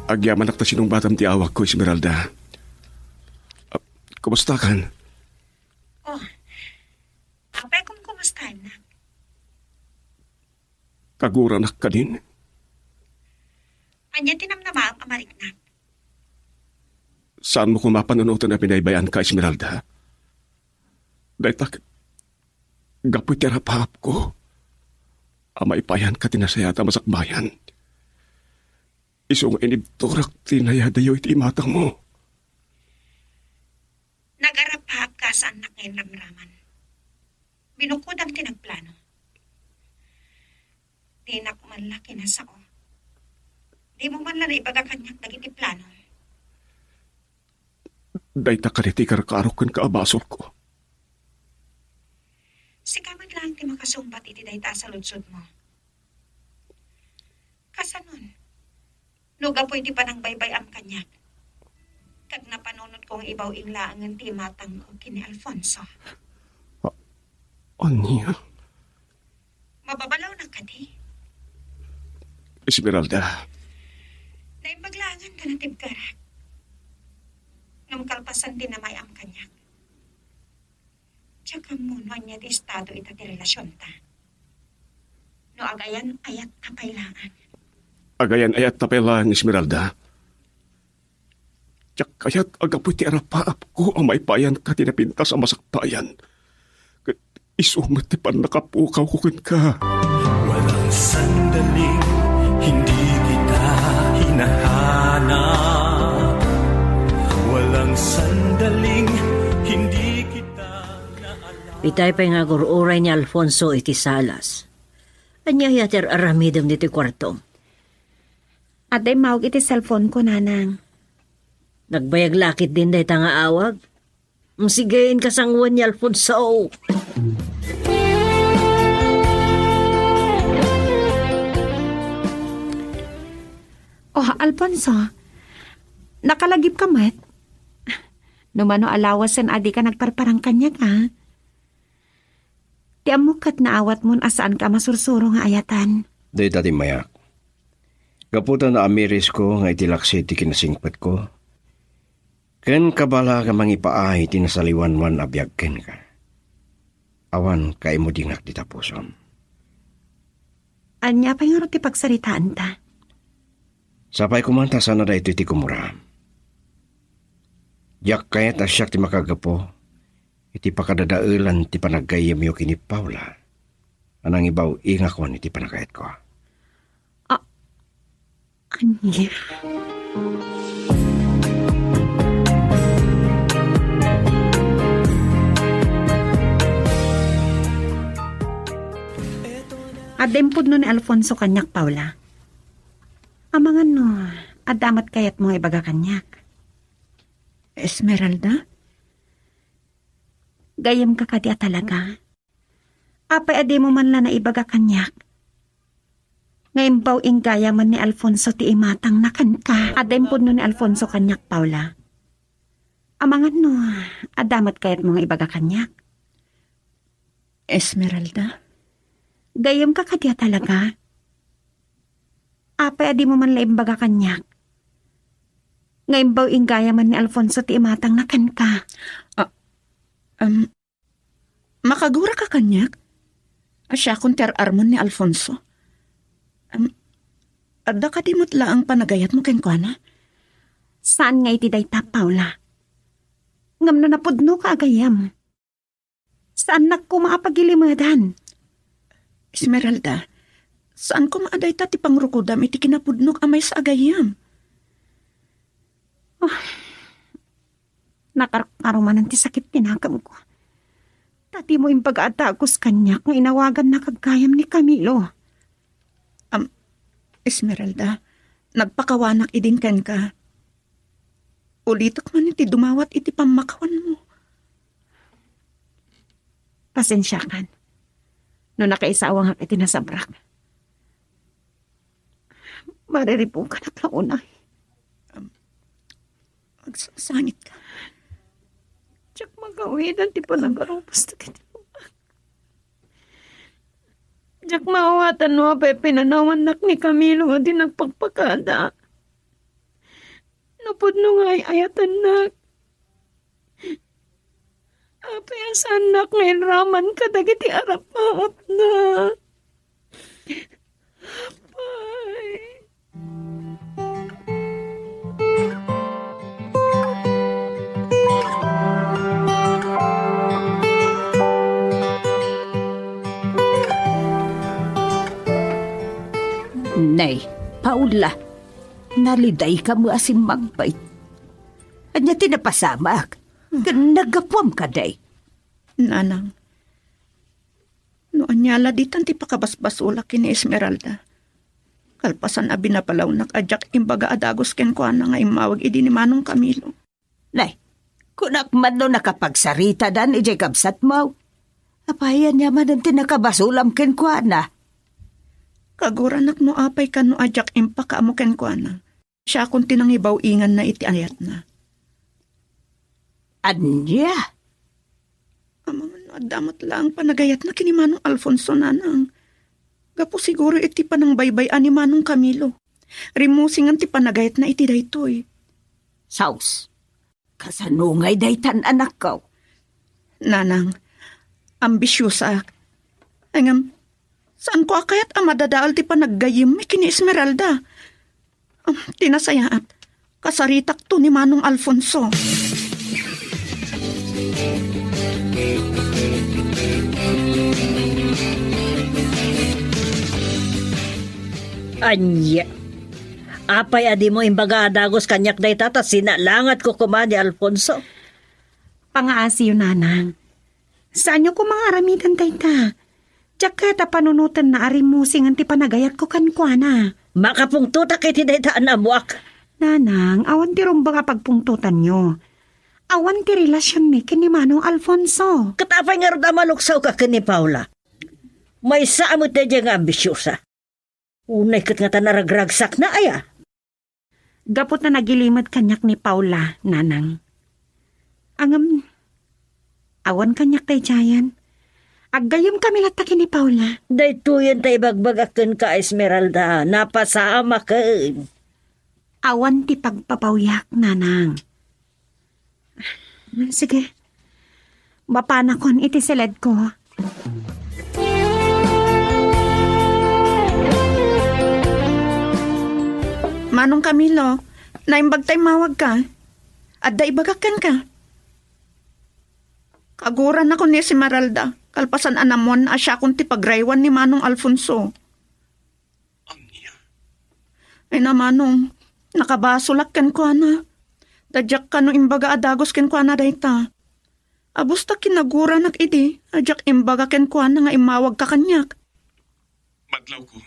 Agyaman ak ta sinong batam ti awak ko, Esmeralda. Kumusta kan? Apay kung kumustahin na. Kaguranak ka din? Anya tinamnama ang amariknak. Saan mo kung mapanunutan na pinaybayan ka, Esmeralda? Dahil gapoy terapahap ko. Amaipayan ka tinasayata masakbayan. Isong inibturak tinayadayo iti matang mo. Nagarapahap ka saan na ngayon ramraman. Binukod ang tinagplano. Di na kumalaki na sao. Di mo man lang ibaga kanyak dagiti plano. Dahil takaliti karakarokan ka abasol ko. Sikaman lang ti makasumbat iti dayta sa ludsod mo. Kasanon, nuga po iti panang baybay am kanyak. Kag napanunod kong ibaw inglaangan ti matang ko kini Alfonso. Anya? Mababalaw na ka di. Esmeralda. Naimbaglangan ka na tibkarak. Ngamkalpasan din na may am kanyak. Tsaka muno niya di estado ita ti relasyon ta. No agayan ayat kapailangan. Agayan ayat tapelan, Esmeralda. Tsak kayat agapoy ti arapaap ko ang may payan ka tinapintas ang masaktayan. Kat isumat ti pan nakapukaw ko ka. Walang sandaling hindi kita hinahanap. Walang sandaling hindi kita naalala. Itay pa nga gururay ni Alfonso iti salas. Anya yater aramidam diti kwarto. Aday maug iti cellphone ko, nanang. Nagbayag lakit din dahi nga awag. Masigayin kasangwan ni Alfonso. Oh, Alfonso, nakalagip ka mat? Numano alawasan adi ka nagparparang kanyak, ha? Di amukat na awat mon asaan ka masursuro nga ayatan. Day dati mayak. Kaputan na amiris ko nga itilaksi ti kinasingpat ko. Ken kabala ka mangipaay tinasaliwan-wan abiyag ken ka. Awan kay mo dingak di tapuson. Anya pa yung ti pagsaritaan ta? Sapay kumanta sana da ito ti kumura. Yak kaya tasyak ti makagapo, iti pakadadailan ti panaggayam yo kini Paula. Anang ibaw ingakon iti panagayat ko. Anya? Adempod no ni Alfonso kanyak, Paula. Amangan no, adamat kayat mo ibaga kanyak. Esmeralda? Gayam ka kadya talaga. Apay adi mo man la na ibaga kanyak. Ngayon baw gaya man ni Alfonso ti imatang nakan ka. Adempod no ni Alfonso kanyak, Paula. Amangan no, adamat kayat mo ibaga kanyak. Esmeralda? Gayam ka kadya talaga. Apay adi mo man laimbaga kanyak. Ngayon baw gaya man ni Alfonso ti imatang nakan ka. Makagura ka kanyak? Asya kung ter-armon ni Alfonso. Adda ka dimot ang panagayat mo ken kuana? Saan nga iti dayta, Paula? Ngam na napudno ka agayam. Saan na ko maapagilimadan? Esmeralda, saan ko maaday ta ti pangrukudam iti kinapudnok amay sa agayam? Nakarkarumanan ti sakit tinakam ko. Tati mo yung pag-atagos kanyak ng inawagan na kagayam ni Camilo. Esmeralda, nagpakawanak idin ken ka. Ulitak man iti dumawat iti pamakawan mo. Pasensya kan. No nakaisawang hak iti nasabrak. Mariripo ka na plaunay. Magsasangit ka. Tsak magawidan ti panagarupas na kiti mo. Tsak maawatan mo apay pinanawan nak ni Camilo nga di nagpagpakada. Napod no nga ayatan nak. Apay asan nak ngayon raman ka dagiti arap-maap na. Apay. Nay, Paula, naliday ka mo asin magbait. Anya tinapasamak, nagapwam ka day. Nanang, no anyala ditan ti pakabasbasula kini Esmeralda. Kalpasan abi na palaw nakadyak imbaga adagos ken kuana nga imawag idi ni Manong Camilo. Nay, kunak man no nakapagsarita dan ijay kabsat mo. Apayan niya man ang tinakabasulam ken kwa na. Kaguranak no apay ka no ajak impaka mo ken kwa na. Siya akong tinangibaw ingan na iti ayat na. Anya? Amang adamot lang panagayat na kini Manong Alfonso nanang. Gapo siguro iti panang baybay ani Manong Camilo. Rimusingan ti panagayat na iti daytoy. Saus, kasanungay daytan anak ko. Nanang, ambisyosa. Angam, saan ko akayat madadaal ti panaggayim mi kini Esmeralda? Tinasayaat, kasaritak to ni Manong Alfonso. Anya. Apay adi mo imbaga adagos kanyak day tata sinalangat ko kuma ni Alfonso. Pangaasi yun, nanang. Saan nyo ko mga aramitan tayta? Tsaka ta panunutan na arimusing ang tipanagayat ko kankwana. Makapungtuta kay tidaytaan amuak. Nanang, awan ti rumba nga pagpungtutan nyo. Awan ti relasyon ni kini Manong Alfonso. Katapay nga rin maluksaw ka kini Paula. May saamot na dyan nga ambisyosa. Unay kat nga tanaragragsak na aya. Gapot na nagilimad kanyak ni Paula, nanang. Angam, awan kanyak tay jayan. Aggayom kami latakin ni Paula. Daytoyan tay bagbagakan ka, Esmeralda. Napasama ka. Awan ti pagpapawyak, nanang. Sige. Bapanakon iti silid ko. Manong Camilo, naimbag tay mawag ka. At daibagakan ka. Kaguran ako ni Esmeralda. Kalpasan anamon asya kung tipagraywan ni Manong Alfonso. Anya? Ay na Manong, nakabasulak ken ko na. Dadyak ka no imbaga adagos ken ko na dayta. Abusta kinaguran nak idi, adyak imbaga ken ko na nga imawag ka kanyak. Madlaw ko.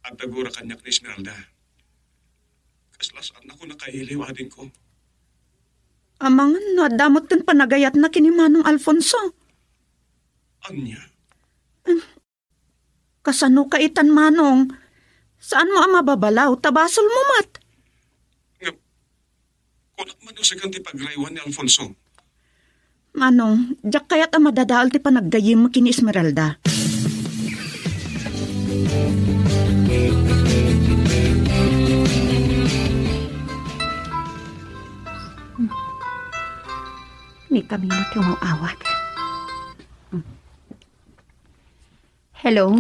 At dagura kanyak ni Esmeralda. Kaslasaan ako nakahiliw adin ko. Amangan no adamot ken panagayat na kini Manong Alfonso. Anya? Kasano kaitan Manong? Saan mo ang mababalaw? Tabasol mo mat. Kunak man sa kanti pagraywan ni Alfonso. Manong, diyak kaya't ang madadaal ti panaggayim mo kini Esmeralda. Ni Camilo tumuawat. Hello?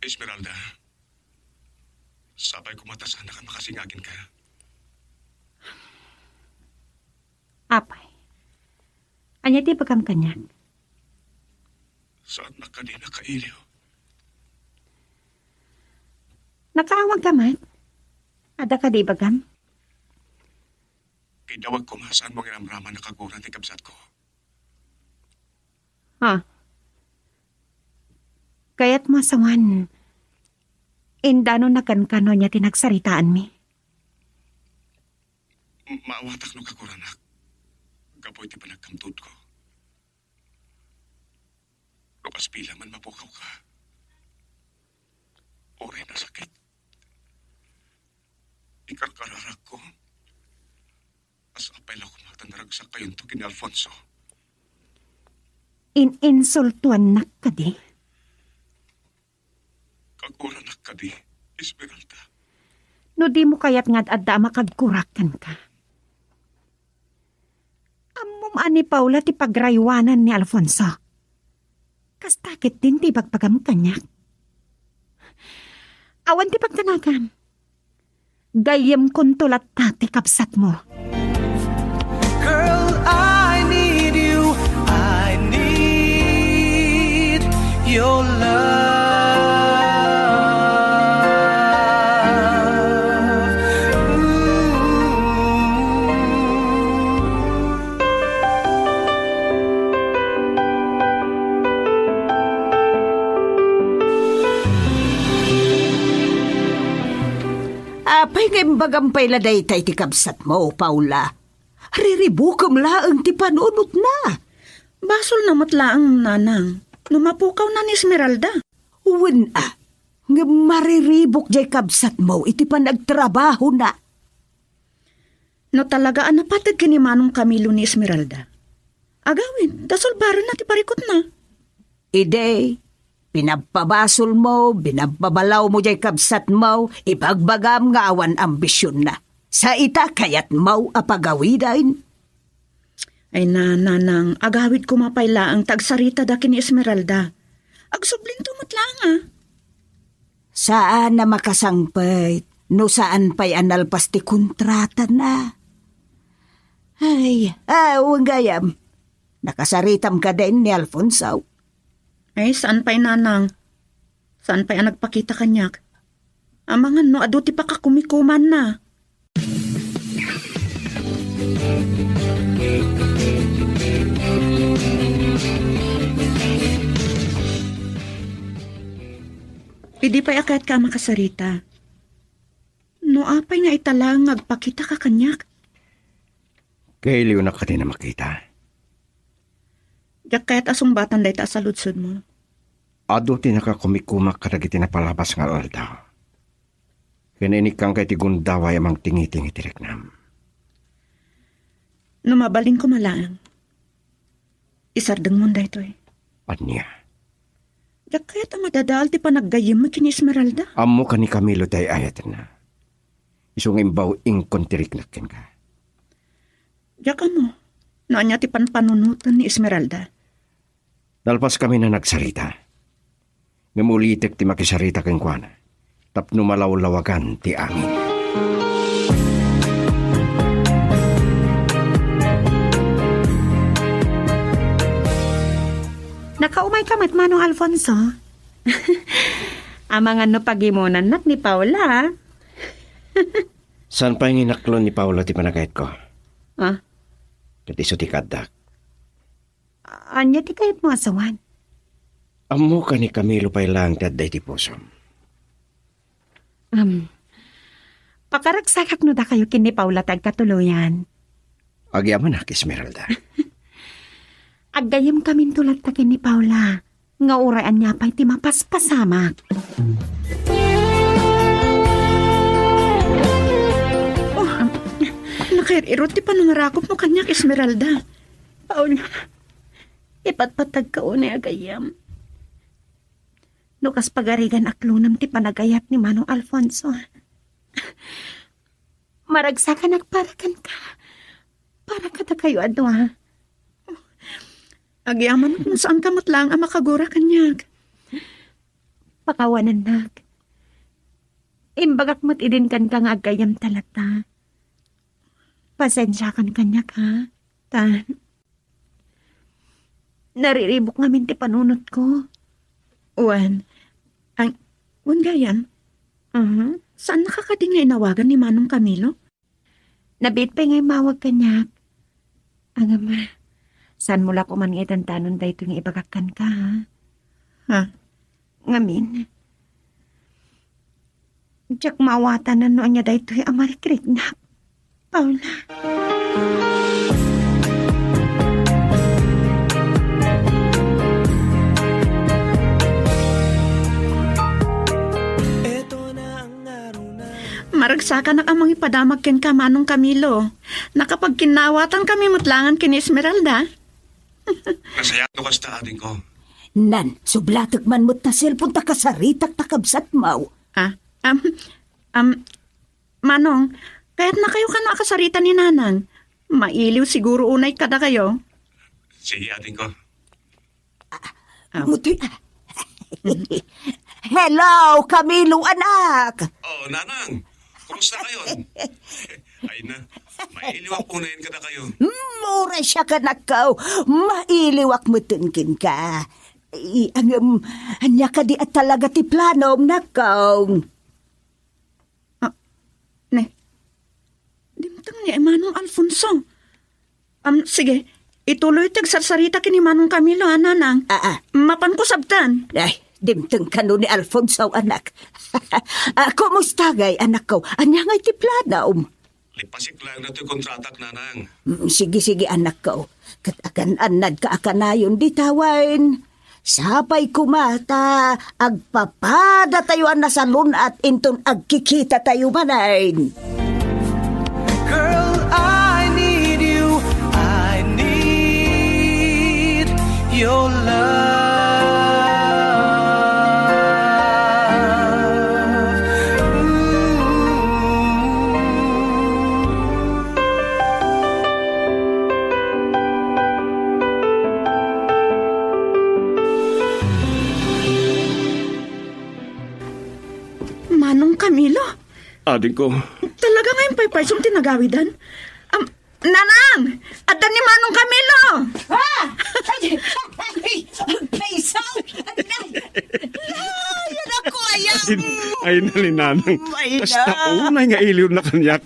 Esmeralda, sabay kumata sana ka makasingagin ka. Apay. Anya ti pagkam kanyak? Saan na ka di nakailiw? Nakaawag ka man? Ada ka di bagam? Kidawag ko saan mo ginamraman na kaguran ti kabsat ko. Kaya't masawan. Indano na kankano niya tinagsaritaan mi. Maawatak no kaguranak. Kapoy ti panagkamtud ko. Lukas pila man mapukaw ka. Oray na sakit. Ikarkararak ko. As apay lang kumatanaragsak kayon to kini Alfonso. Insultuan nak ka di. Kaguranak ka di, Esmeralda. No di mo kaya't ngad adda makagkurakan ka. Amom ani Paula ti pagraywanan ni Alfonso. Kastakit din ti bagpagam kanyak. Awan ti pagtanagan. Gayem kon tulat ti kapsat mo. Girl, I need you. I need your love. Apay ngayong bagampay laday tay ti kabsat mo, Paula. Riribukam laang ti panunot na. Basol na matlaang nanang. Numapukaw na ni Esmeralda. Uwan nga mariribok jay kabsat mo, iti pa nagtrabaho na. No talaga napatag kini Manong Camilo ni Esmeralda. Agawin, dasol baro na ti parikot na. Ide, pinapabasol mo, binababalaw mo jay kabsat mo, ibagbagam nga awan ambisyon na. Sa ita kayat mo apagawidain. Ay nanang, agawid kumapayla ang tagsarita da kini Esmeralda. Agsublin tumatlang Saan na makasangpait? No saan pa'y analpas ti kontrata na? Ay, gayam. Nakasaritam ka din ni Alfonso. Ay, saan pa'y nanang? Saan pa'y nagpakita kanyak? Amangan no, aduti pa ka kumikuman na. Pidi pa'y akat ka makasarita. No apay nga italang agpakita ka kanyak. Kailiw na ka din na makita. Diyak kaya't asong batan day ta sa lutsod mo. Ado tinakakumikumak kadagiti na palabas nga aldaw. Kaninik kang kay tigundaway amang tingiting itireknam. No mabaling ko malaang. Isardeng mo day to Anya. Diyak kaya't madadaal ti panaggayim mo kini Esmeralda. Amo ka ni Camilo day ayat na. Isong imbaw inkontirik na ken ka. Diyak mo. Naanya ti panpanunutan ni Esmeralda. Nalpas kami na nagsarita. Ngamulitek ti makisarita ken kuana. Tapno malawlawagan ti angin. Nakaumay ka Manong Alfonso. Amangan no pagimunan nak ni Paula. San pa yung inaklon ni Paula ti panagayat ko? Ah? Kat iso ti kadak. Anya ti kayat mo asawan? Amo ka ni Camilo pa'y lang ti adday ti pusom. Pakaragsakak no da kayo kin ni Paula tagkatuluyan. Agyaman na, Esmeralda. Aggayim kamin tulat ta kin ni Paula. Nga uraan niya pa'y ti mapaspasamak. Nakairot ti panangarakop mo kanyak Esmeralda. Paula, ipatpatag ka unay agayam. Nukas pagarigan aklunam ti panagayat ni Manong Alfonso. Maragsakan agparakan ka. Para ka ta kayo adwa. Agyaman kung saan ka matlang ang makagura kanyak. Pakawanan nag. Imbagak mo't idin kan kang agayam talata. Pasensya kan kanyak ha. Nariribok ngamin ti panunot ko. Uwan gayan? Saan nakakading nga inawagan ni Manong Camilo? Nabit pa ngay mawag kanyak. Ang ama, saan mula ko man ngayon tanon da ito nga ibagakan ka ha? Ha? Ngamin. Diyak mawatan na noon niya da ito yung amarikrik na. Paula. Maragsakan na amang ipadamag ken ka Manong Camilo. Nakapagkinawatan kami mutlangan ken Esmeralda. Masaya to kasta ating ko. Nan, sublatak man mo't na cellphone ta kasaritak takabsat mo. Manong, kaya't na kayo ka nakasarita ni Nanang. Mailiw siguro unay kada kayo. Sige ating ko. Muti. Hello, Camilo anak. Oh, Nanang. Kumusta kayo? Ay na, mailiwak po na yun kada kayo. Mura siya ka nakaw. Mailiwak mo tunkin ka. Anya ka di at talaga ti planom nakaw. Dimtang niya Manong Alfonso. Sige, ituloy tagsarsarita kini Manong Camilo, Nanang. Mapan ko sabtan. Ay, dimtang ka no ni Alfonso, anak. Kumusta gay, anak ko? Anya nga'y ti planom? Lipasik lang na ito'y kontratak, nanang. Sige anak ko. Kat akan anad ka akanayon di tawain. Sapay kumata, agpapada tayo na sa lunat inton agkikita tayo manain. Girl, I need you. I need your love. Manong Camilo? Ading ko, Talaga nga yung paypaysong tinagawidan? Nanang! Adan ni Manong Camilo! Ha? Paisaw! Yan ako ayang! ay nalinanang. Ay, Tas naunay nga iliw na kanyak.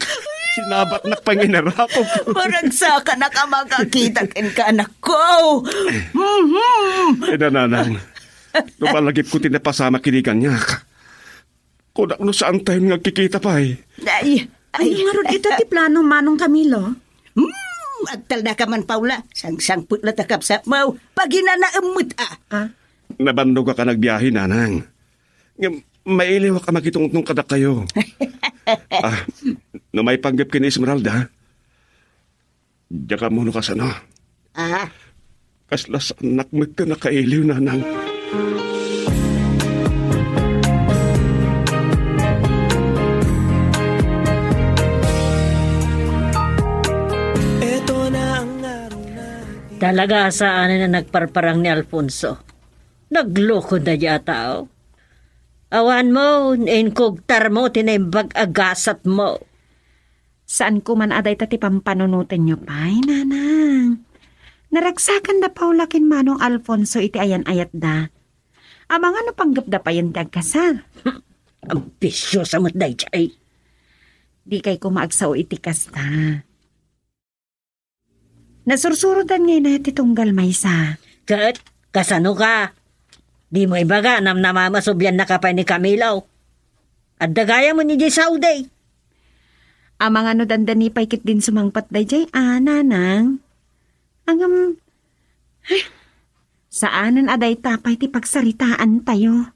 Sinabat na panginarako. Parang sa ka na ka makakita ken ka anak ko. Eh nanang, lumalagip ko tinapasama kinigan niya. Kung no saan tayo nga kikita pa eh. Ay, Ay, nga ron ito ti plano Manong Camilo? agtal na ka man, Paula. Sang-sangput na takap sa mau. Paginanaamot Nabandog ka nagbiyahe, nanang. Mailiw ka magitungtong kada kayo. No may panggap kini Esmeralda. Diya ka muna ka sana. Kaslas anak mo ito nakailiw, nanang. Talaga saan na nagparparang ni Alfonso. Nagloko na diya tao. Awan mo, inkugtar mo, tinimbag agasat mo. Saan ko man aday tati pampanunutin nyo pa'y, nanang. Naragsakan da Paula kin Manong Alfonso iti ayan ayat da. Amang ano panggap da pa yan kasal. Ambisyo sa matday chay. Di kay kumaagsaw iti kasta. Nasursurodan ngayon na titunggal maysa. Kat, kasano ka? Di mo ibaga nam namamasubyan na kapay ni Camilaw. At dagaya mo ni Jay Sauday. Amang ano dandani paikit din sumangpat day jay, nanang. Saanan aday tapay ti pagsaritaan tayo.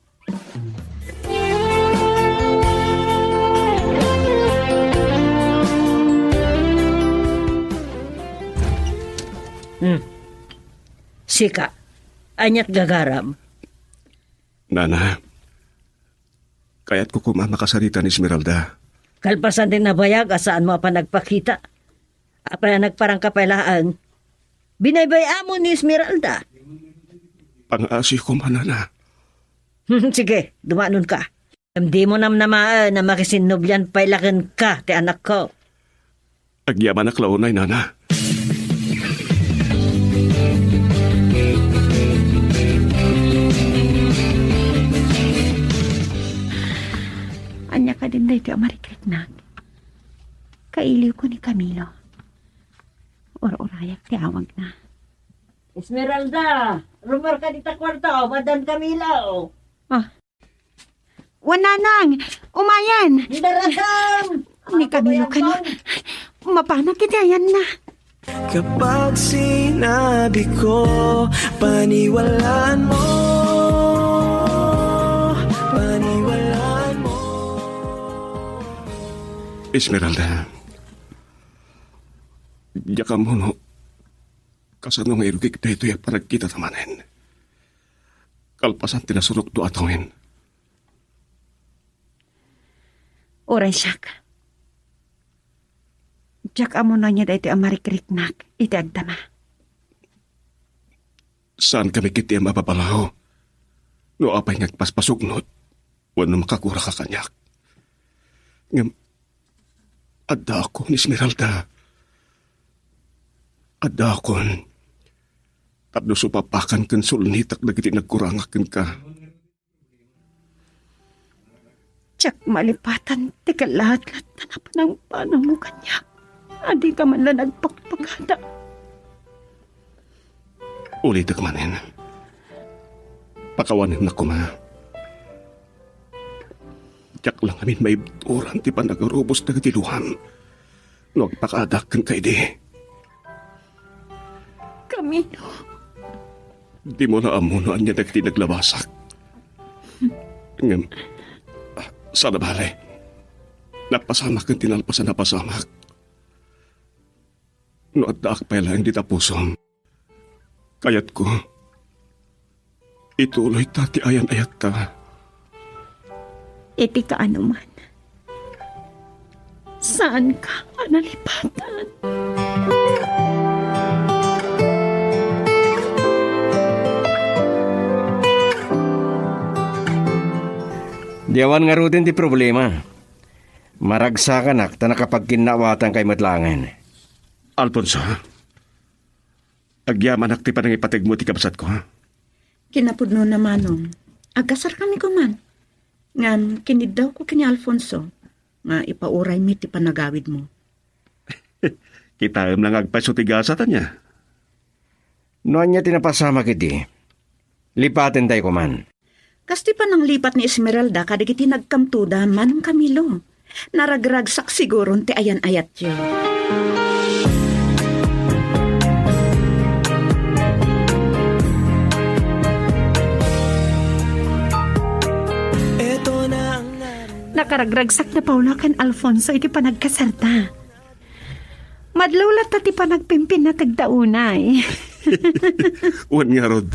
Sika, anyat gagaram. Nana, kaya't ko kumamakasarita ni Esmeralda. Kalpasan din na bayag asaan mo pa nagpakita. Apa na nagparang kapailaan. Binaybaya mo ni Esmeralda. Pang-asi ko man, Nana. Sige, dumanon ka. Hindi mo namaan na makisinubyan pailakan ka, ti anak ko. Agyaman na klaunay, Nana. Anya ka din dahil amarikrit na. Kailiw ko ni Camilo. Or-orayak ti awag na. Esmeralda, rumor ka dita kwarto, Madan Camilo. Wananang! Umayan! Daradam! Ni Camilo ka na. Mapanak kitayan na. Kapag sinabi ko, paniwalaan mo. Paniwalaan mo. Esmeralda, diya ka mo, no? Kasano nga irugig na ito yung panagkita tamanin. Kalpasan tinasurok do atawin. Oray siyak. Diyak amo na niya dahil amarikritnak. Iti agdama. Saan kami kiti ang mapapalaho? No apay ngagpaspasugnot. Wano makakura ka kanyak. Adda ako ni Esmeralda. Adda akon. Tapno supapakan kan sulnitak na kiti nagkurangakin ka. Diyak malipatan. Tika lahat-lahat na napanang mo kanya. Adi ka man lang nagpagpagada. Ulit manin. Pakawanin na ko, ma. Diyak lang amin maibturan ti panagarubos na katiluhan. Nagpakaadak kan kay di. Camilo. Di mo na amunoan niya nagtinaglabasak. Ngam, sana bale. Napasamak ang tinalpasan na pasamak. No at daak pa lang di tapusom. Kayat ko, ituloy tati ayan-ayat ta. Iti ka anuman. Saan ka nalipatan? Diyawan nga rutin di problema. Maragsakan ak ta nakapagkinawatan kay matlangan. Alfonso, agyaman ak ti panang ipatig mo ti kabsat ko. Kinapudno namanong. Agasar kami ko man. Ngam, kinid daw ko kini Alfonso. Nga ipauray mi ti panagawid mo. Kita lang agpasutigasa niya. Noon niya tinapasama kiti. Lipatin tayo ko man. Kasti pa nang lipat ni Esmeralda kadigiti nagkamtuda manong Camilo. Naragragsak siguro ti ayan-ayat yun. Nakaragragsak na Paula kan Alfonso iti panagkasarta. Madlawlat ta ti panagpimpin na tagdaunay. Uwan nga rod,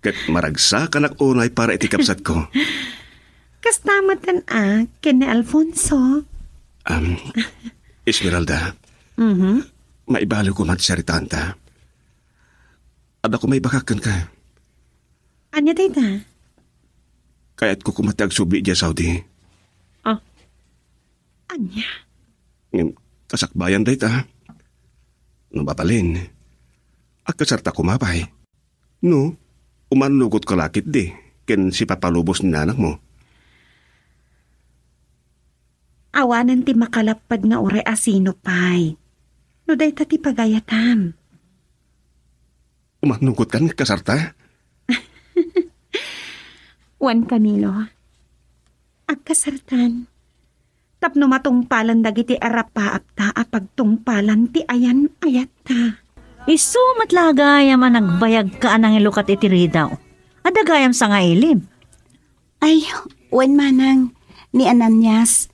kat maragsakan ak unay para iti kapsat ko. Kastamatan ken ni Alfonso. Esmeralda, maibalo ko man saritaan ta. Ada ko may bakakan ka. Anya tayo ta? Kaya't ko kumatag subi dya Saudi. Anya? Kasakbayan day ta. Nabapalin. At kasarta kumapay. No, umanugot ka lakit di. Ken si papalubos ni nanak mo. Awanan ti makalapad nga ure asino pay. No day ta ti pagayatam. Umanugot kan kasarta? Juan Camilo. Agkasartan. Tapno matungpalan dagiti arapa-apta apagtungpalan ti ayan ayat ta. Isu matlagayam man nagbayag ka anang ilukat itiri daw. Adagayam sa nga ilim. Ay, wen manang ni Ananias.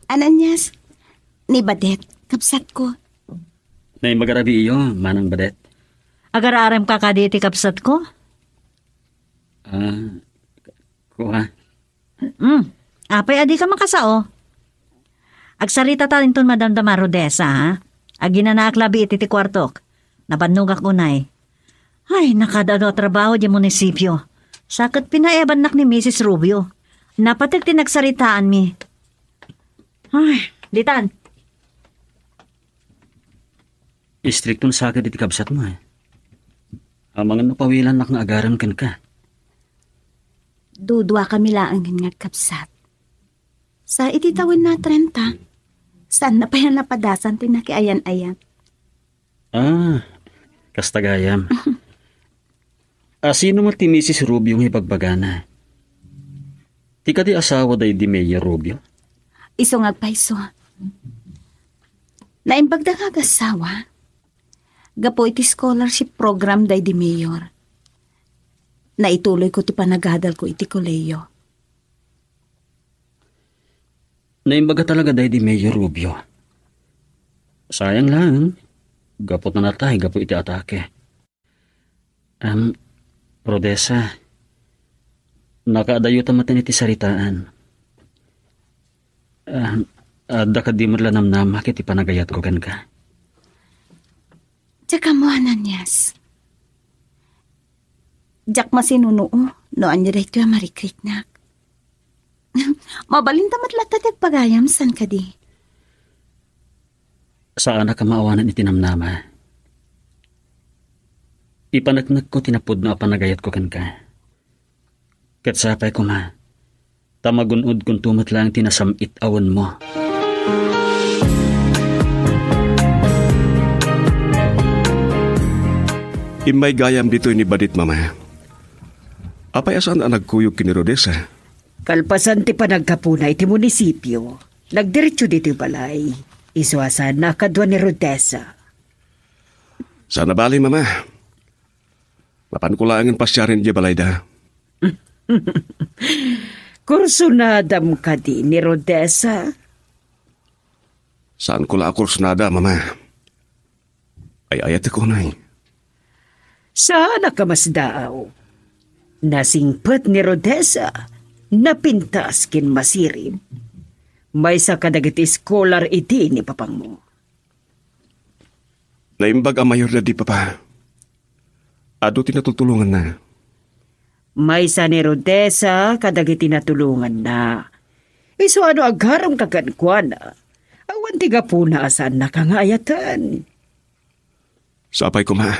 Ananias, ni Badet, kapsat ko. Nay magarabi iyo, manang Badet. Agararem ka kaditi kapsat ko? Kuha. Apay adi ka makasao. Agsarita talinton Madam Damarodesa, ha? Agina na aklabi iti ti kwartok. Nabanugak unay. Ay, nakadano trabaho di munisipyo. Sakit pinaeban nak ni Mrs. Rubio. Napatig tinagsaritaan mi. Ay, ditan. Istriktong sakit iti kabsat mo eh. Ang mga napawilan nak nga agaran kan ka. Dudwa kami laang nga kapsat. Sa ititawin na 30, saan na pa yan napadasan tinakiayan-ayan? Kastagayam. Sino mo ti Mrs. Rubio ng ipagbagana? Ti ka di asawa day di Mayor Rubio? Iso nga pa iso. Naimbagda nga asawa. Gapo iti scholarship program day di Mayor. Naituloy ko ti panagadal ko iti koleyo. Naimbaga talaga day di Mayor Rubio. Sayang lang. Gapot na natay, gapo iti atake. Rodessa, nakaadayo tamatin iti saritaan. Ada ka di marlanamnama kiti panagayat ko kan ka. Tsaka mo, Ananias. Jak masinuno, no anya dahito marikrik na. Mabalin tamat latatag pagayam, san ka di? Saan na ka maawanan itinamnama? Ipanagnak ko tinapod na panagayat ko kan ka. Katsapay ko ma, tamagunod kung tumat lang tinasamit awan mo. Imay gayam dito ni Badit mama. Apay asan ang nagkuyog kini Rodessa? Kalpasan ti panagkapuna iti munisipyo. Nagdiretso dito balay. Iswasan na kadwa ni Rodessa. Sana bali, mama. Mapan ko lang ang pasyarin di balayda. Kursunadam ka di ni Rodessa. Saan ko lang kursunada, mama? Ay ayat ako na eh. Sana ka mas daaw. Nasingpet ni Rodessa. Napintas kin masirib. May sa kadagiti scholar iti ni papang mo. Naimbag ang mayor na di papa. Ado tinatutulungan na. May sa ni Rodessa kadagiti natulungan na. Iso ano agaram kagankwana. Awan tiga po na asan nakangayatan. Sapay ko, ma.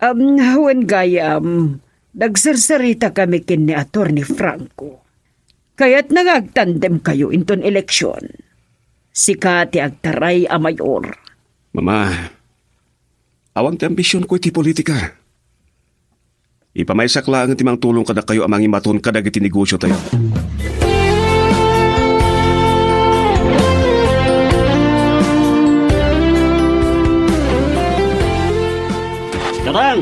Hawan gayam, nagsarsarita kami kin ni Atty. Franco. Kaya't nangagtandem kayo inton eleksyon. Sika ti agtaray a mayor. Mama, awang ti ambisyon ko iti politika. Ipamaysak lang timang tulong kada kayo amang imaton kada iti negosyo tayo. Tarang!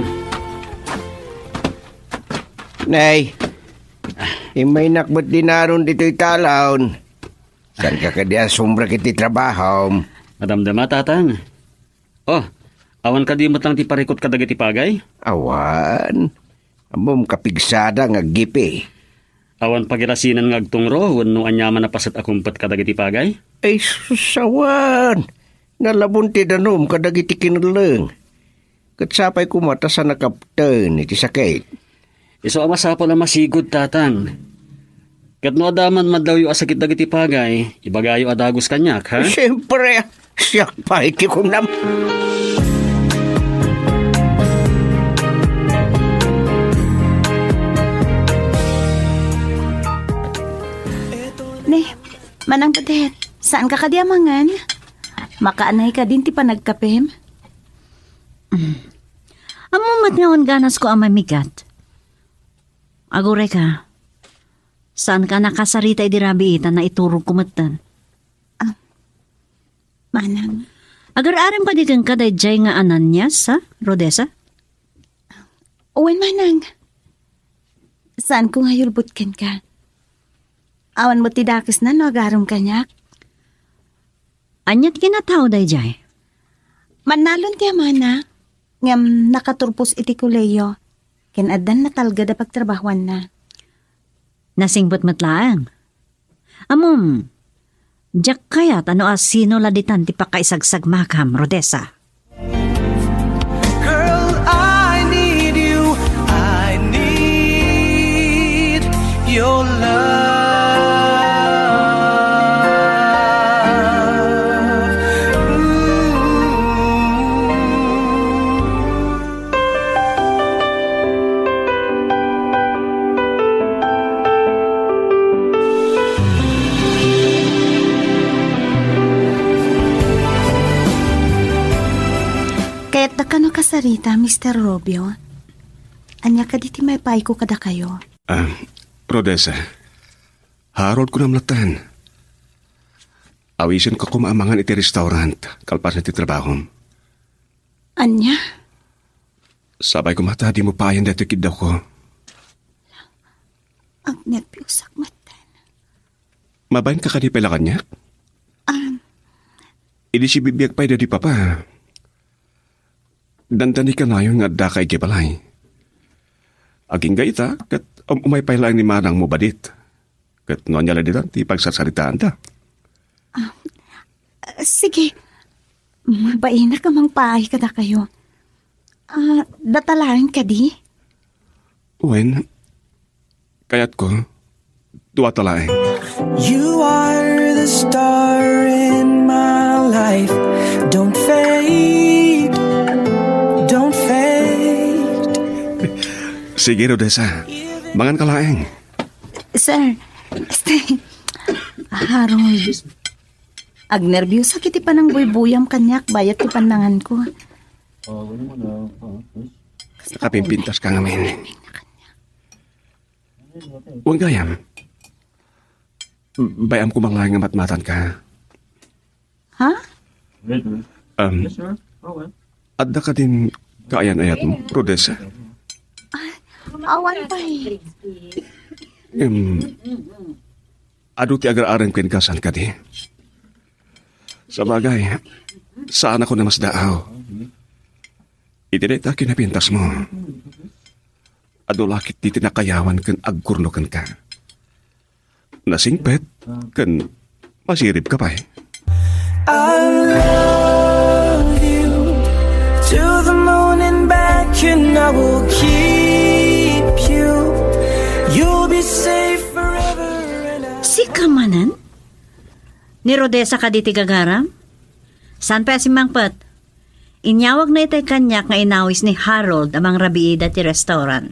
Nay, may nakbat dinaron dito'y talaon. Saan ka kadiya sumbra kiti trabaho? Madamdama, tatang. Oh, awan ka di mo lang ti parikot kadag iti pagay? Awan. Amom kapigsada nga gipi. Awan pagirasinan nga agtungro, wano anyaman na pasat akumpat kadag iti pagay? Ay susawan. Nalabon ti danom kadag iti kinuleng. Katsapay kumata sa nakapten iti sakit. Iso amasapol na masigod, tatang. Kat no adaman madlaw yu asakit dagiti pagay, ibagayo adagos kanyak, ha? Siyempre, siyak pa ikikunam. Ne, manang padet, saan ka kadiamangan? Makaanay ka din ti panagkapem? Amumat ngayon ganas ko ang mamigat. Agure ka. Saan ka nakasarita idirabiitan na iturog kumatan? Manang. Agar-arim pa di kang kadayjay nga Ananias, ha, Rodessa? Uwan, manang. Saan ko ngayulbutkan ka? Awan mo tidakis na no agarom kanyak? Anyat kinataw dayjay. Manalon tiya, mana. Ngam nakaturpos iti kuleyo. Kinadan na talga da pagtrabahuan na. Nasingbot matlaang. Amom, jak kayat ano asino laditan ti pakaisagsag makam, Rodessa. Girl, I need you. I need your love. Kaya't da ka no kasarita, Mr. Robio. Anya ka diti may pay ko kada kayo. Rodessa, Harold ko namlatan. Awisin ko kumaamangan iti restaurant, kalpas na iti trabaho. Anya? Sabay ko mata, di mo payan dito kidaw ko. Ang nervyusak matan. Mabayin ka kanipela kanyak? Idi si bibiyag pa'y di papa. Dandani ka na yung nga dakay di balay. Aging gaita, kat umay pa'y lang ni manang mo badit. Kat noon niya lang dito, di pagsasalitaan ta. Sige. Mabain na ka mang paay kada kayo. Datalain ka di? Uwen, kayat ko, duwa talaeng. You are the star in my life. Don't fade. Don't fade. Sige, Rodessa. Mangan ka laeng. Sir, Harold. Agnervyos sa kiti pa ng buybuyam kanyak bayat ti panangan ko. Nakapimpintas ka ngamin. Huwag gayam. Bayam ko mang laing nga matmatan ka. Ha? Adda ka din kaayan-ayat mo, Rodessa? Awan pa eh. Ado ti agar-arang pinkasan ka di. Sa bagay, saan ako na mas daaw? Itinita kinapintas mo. Ado lakit di tinakayawan kan agkurnokan ka. Nasingpet, kan masirip ka pa eh. I love you to the moon and back, and I will keep you. You'll be safe forever. Si Kamanan? Ni Rodessa ka di tigagaram? San pa si Mangpet? Inyawag na itay kanyak nga inawis ni Harold amang rabiida ti restaurant.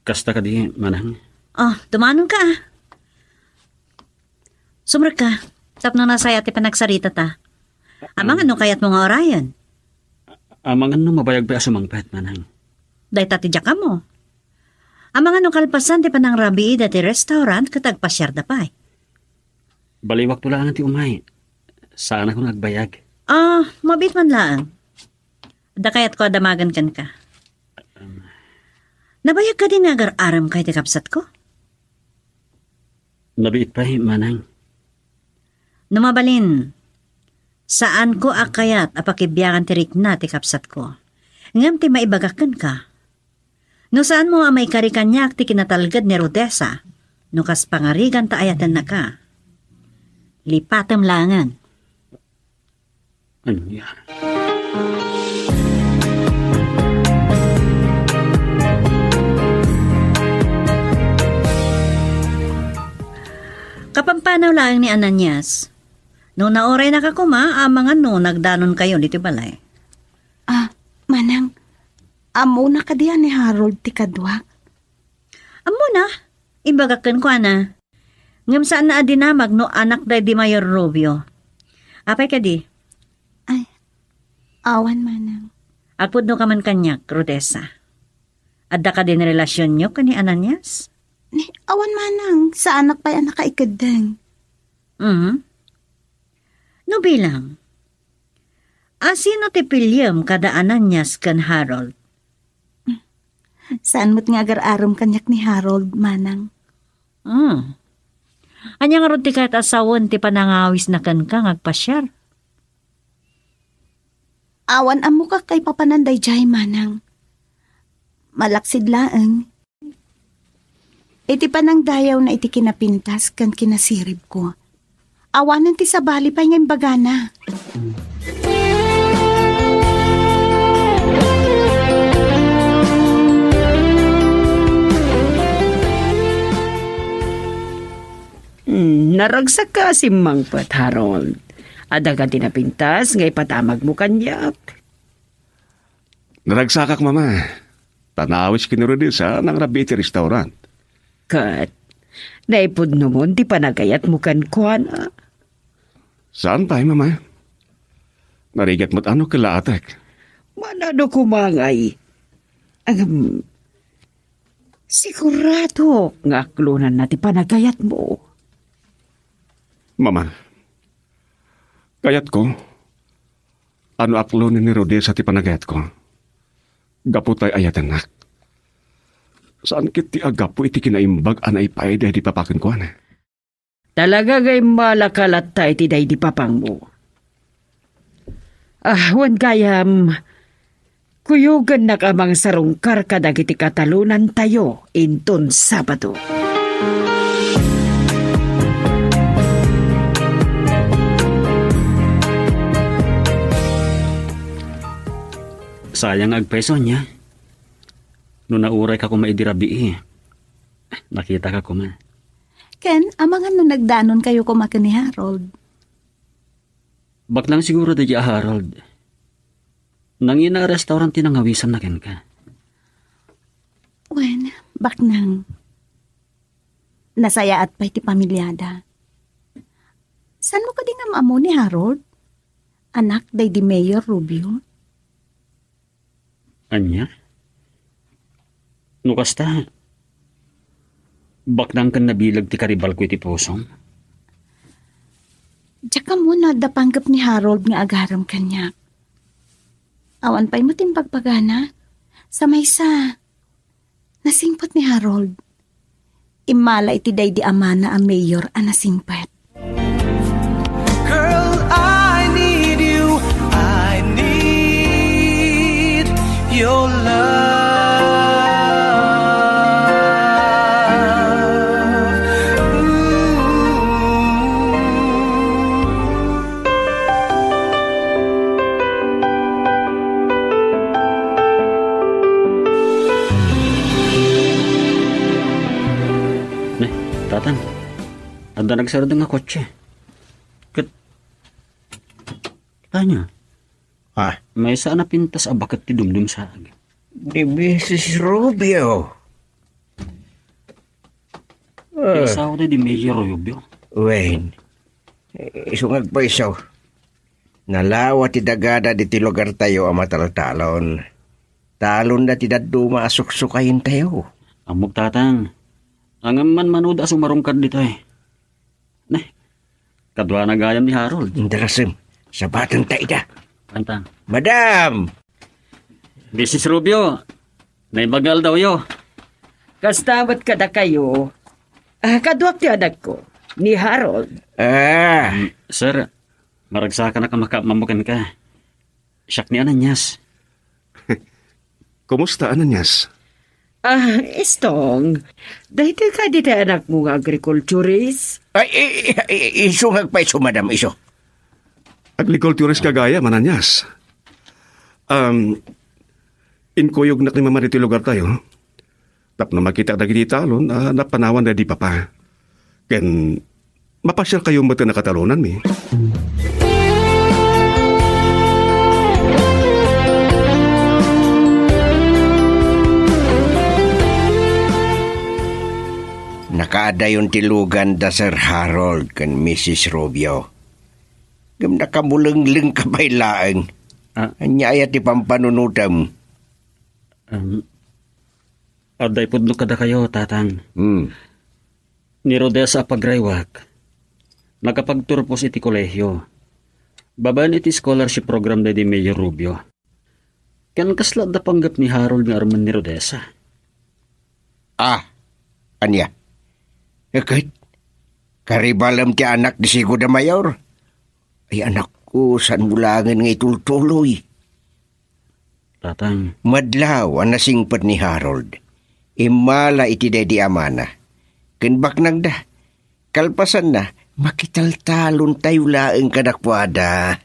Kasta ka di, manang. Oh, dumanon ka ah. Sumrek ka. Tapno na saya ti panagsarita ta. Amang ano kayat mo nga orayan? Amang ano mabayag pa sumangpet, manang. Day tatidya ka mo. Amang ano kalpasan ti panang rabiida ti restaurant katagpasyar da pa eh. Baliwak to lang ti umay. Saan ako nagbayag? Mabit man lang. Da kayat ko adamagan kan ka. Nabayag ka din agar-aram kay ti kapsat ko? Nabiit pa manang. Numabalin, saan ko akayat apakibyakan ti rikna ti kapsat ko? Ngam ti maibagakan ka. No saan mo amay karikanyak ti kinatalgad ni Rodessa, no kas pangarigan ta ayatan na ka. Lipatam langan. Anya? Kapampanaw lang ni Ananias. No naoray na ka kuma, amang ano, nagdanon kayo dito balay. Manang, amo na ka diyan ni Harold ti kadwak. Amo na, ibagakan ko ana. Ngam saan na adinamag no anak day di Mayor Rubio. Apay ka di? Ay, awan manang. Agpud no ka man kanyak, Rodessa. Adda ka din relasyon nyo kani Ananias? Ni, awan manang, sa anak pa'y anak ka ikadeng. No bilang, asino ti pilyam kada Ananias kan Harold? Saan mo't nga agar-aram kanyak ni Harold, manang? Anya nga ron ti kahit asawon ti panangawis na kan ka ngagpasyar. Awan amo ka kay papananday jay, manang. Malaksid laeng. Iti panang dayaw na iti kinapintas kan kinasirib ko. Awanan ti sabali pa ngayon bagana. Naragsak ka si Mangpet, Harold. Ada ka tinapintas, ngay patamag mo kanyak. Naragsakak, mama. Tanawis kinurudisa ng Rabiti Restaurant. Kat, naipod naman di panagayat mo kan kuana. Saan tayo, mama? Narigat mo't ano kilaatek? Manado kumangay. Sigurado nga klunan na ti panagayat mo. Mama, kayat ko, ano aklunin ni Rodessa ti panagayat ko? Gaputay ayatanak. Saan kiti agapo iti kinaimbag anay paeda di papakin ko na? Talaga gay malakalat tayo ti day di papang mo. Wan kayam, kuyugan na kamang sarungkar kadagiti katalunan tayo inton Sabado. Sayang agpeso niya. No nauray ka kumaidirabi Nakita ka kuma. Ken, amangan no nagdanon kayo kumakan ni Harold. Baklang siguro da Harold. Nang ina restaurant tinangawisan na ken ka. Wen, baknang. Nasaya at pa'y ti pamilyada. San mo ka din ang amo ni Harold? Anak day di Mayor Rubio? Anya? No kasta, baknang kan nabilag ti karibal ko iti pusong? Tsaka muna dapanggap ni Harold nga agaram kanya. Awan pa'y matimpagpagana. Sa maysa, nasingpat ni Harold. Imala iti day di amana ang mayor ang nasingpat. Girl, I need you. I need your love. Tatang, anda nagsarad nga kotse. Tanya, may saan na pintas abakat ti dumdum sa agin. Di Mrs. Rubio. Isaw na di Mayor Rubio. Wayne, isungag pa isaw. Nalawa ti dagada di ti lugar tayo ang mataltalon. Talon na ti daduma asuksukayin tayo. Amok tatang, ang man manood asumarungkad dito eh. Kadwa na gayam ni Harold. Indrasim, sa batang taida. Pantang. Madam! Mrs. Rubio, naibagal daw yo. Kastabat kada kayo. Kadwak ti anak ko, ni Harold. Sir, maragsakan na ka makamamukan ka. Siyak ni Ananyas. Kumusta, Ananyas? Istong, dahil ka dito anak mo nga agriculturist. Isungag pa iso, madam, iso. Agriculturist kagaya, Ananyas. Inkuyog na ni mamariti lugar tayo. Tap na makita na ginitalon, napanawan na di papa. Ken, mapasyal kayo mata na katalunan mi. Nakaada yung tilugan da Sir Harold kan Mrs. Rubio. Gam nakamuleng-leng kabaylaang. Anya ayat ti pampanunutam. Aday pudlo kada kayo, tatang. Ni Rodessa pagraywak. Nakapagturpos iti kolehyo. Baban iti scholarship program na di Mayor Rubio. Kan kasla da panggap ni Harold nga arman ni Rodessa. Anya? Kahit karibalam ti anak di sigo da mayor. Ay anak ko, saan mulangan nga itultuloy? Tatang. Madlaw ang nasingpat ni Harold. Imala iti di amana. Kenbak nang da. Kalpasan na, makitaltalon tayo laeng kadakwada.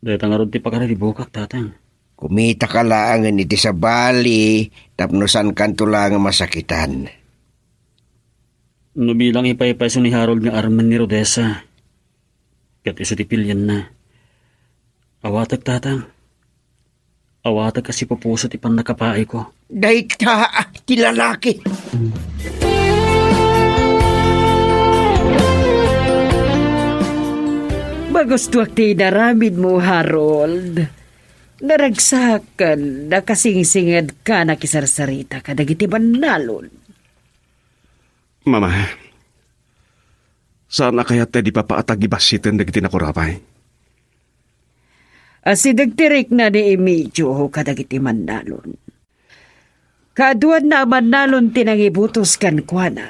Dahil tangarod ti pagkararibukak, tatang. Kumita ka laangan iti sa bali, tapnosan kanto lang masakitan. No bilang ipaypayso ni Harold nga arman ni Rodessa. Kat iso ti pilyan na. Awatag, tatang. Awatag kasi pupuso ti pan nakapaay ko. Dahil ka, ti lalaki. Magustuak ti naramid mo, Harold. Naragsakan, nakasingsingad ka na kisarsarita ka dagiti banalon. Mama, saan na kaya di pa paatag ibasitin dagiti nakurapay? Asidagtirik na ni Emilio kadagiti manalon. Kaduan na manalon tinangibutos kan kwa na.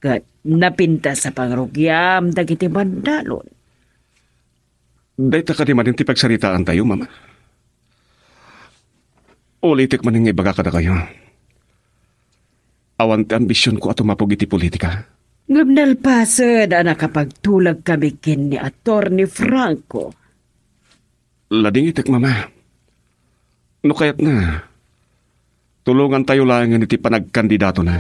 Kat napinta sa pangrugyam dagiti manalon. Dahil ta ka di manin ti pagsaritaan tayo, Mama. Ulitik maning ibaga ka na kayo. Awan ti ambisyon ko ato mapog iti politika. Ngumnal pasad na nakapagtulag kami kin ni Atty. Franco. Lading itik, Mama. No kaya't na, tulungan tayo lang iti panagkandidato na.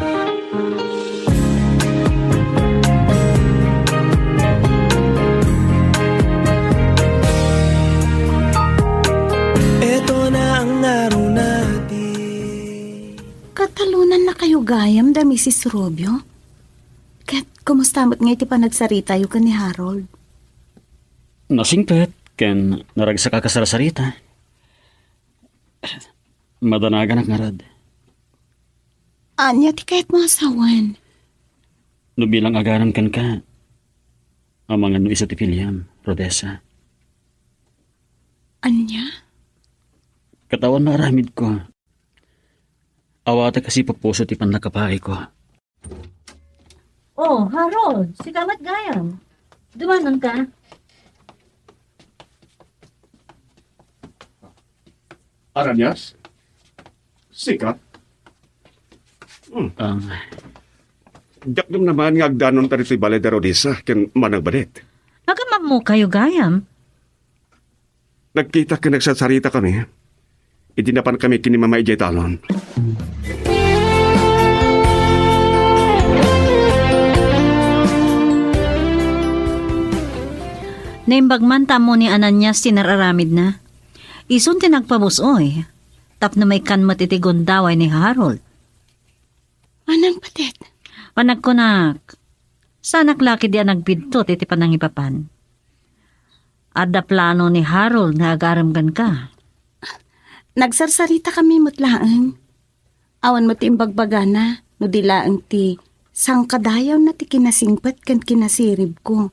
Ito na ang araw natin. Katalunan na kayo gayam da Mrs. Rubio. Kat kumusta mo't nga iti panagsarita yu ka ni Harold? Nasingpet, ken naragsa ka kasarasarita. Madanagan ang ngarad. Anya ti kahit masawan. No bilang agaran kan ka, ang mga iso ti William, Rodessa. Anya? Katawan na aramid ko. Awata kasi papuso ti panlakapaay ko. Oh, Harold, si Kamat Gayam. Dumanan ka? Aranyas? Sikat? Diyak dum naman nga agdanon tari si Balay de Rodessa ken manang badet. Nagamam mo kayo, Gayam. Nagkita ka nagsasarita kami. Idinapan kami kini Mama Ijay Talon. Naimbagman tamo ni Ananias tinararamid na. Isun tinagpabusoy. Tap na may kan matitigon daway ni Harold. Anang patet? Panagkunak. Sanak laki di nagpidto iti panangipapan. Adda plano ni Harold na agaramgan ka. Nagsarsarita kami mutlaang. Awan mo ti imbagbagana, no dilaang ti sangkadayaw na ti kinasingpat kan kinasirib ko.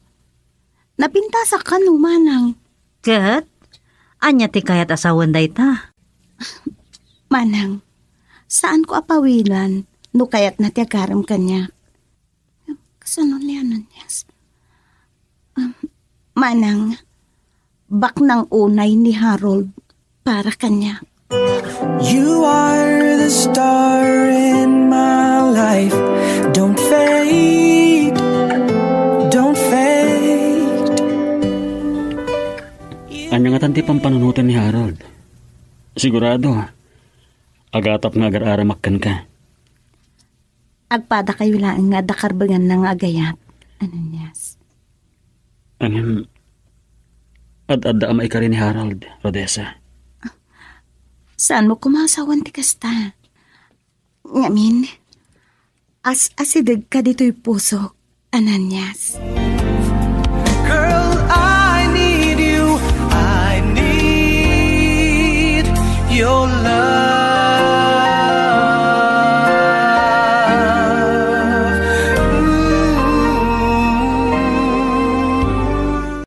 Napintasa ka no manang. Kat? Anya ti kayat asawan day ta? Manang, saan ko apawilan no kayat na ti agaram kanya? Kasanon ni Ananias? Manang, bak ng unay ni Harold para kanya. You are the star in my life. Don't fade, don't fade. Anya nga tanti pampanunutan ni Harold. Sigurado, agatap nga agar-aramakkan ka. Agpada kayo lang nga dakarbangan ng agayat. Ananias? Angin, ad-adda amay ka rin ni Harold, Rodessa. Saan mo kumasawan ti kasta? Ngamin, asidag ka dito'y puso, Ananias. Girl, I need you. I need your love.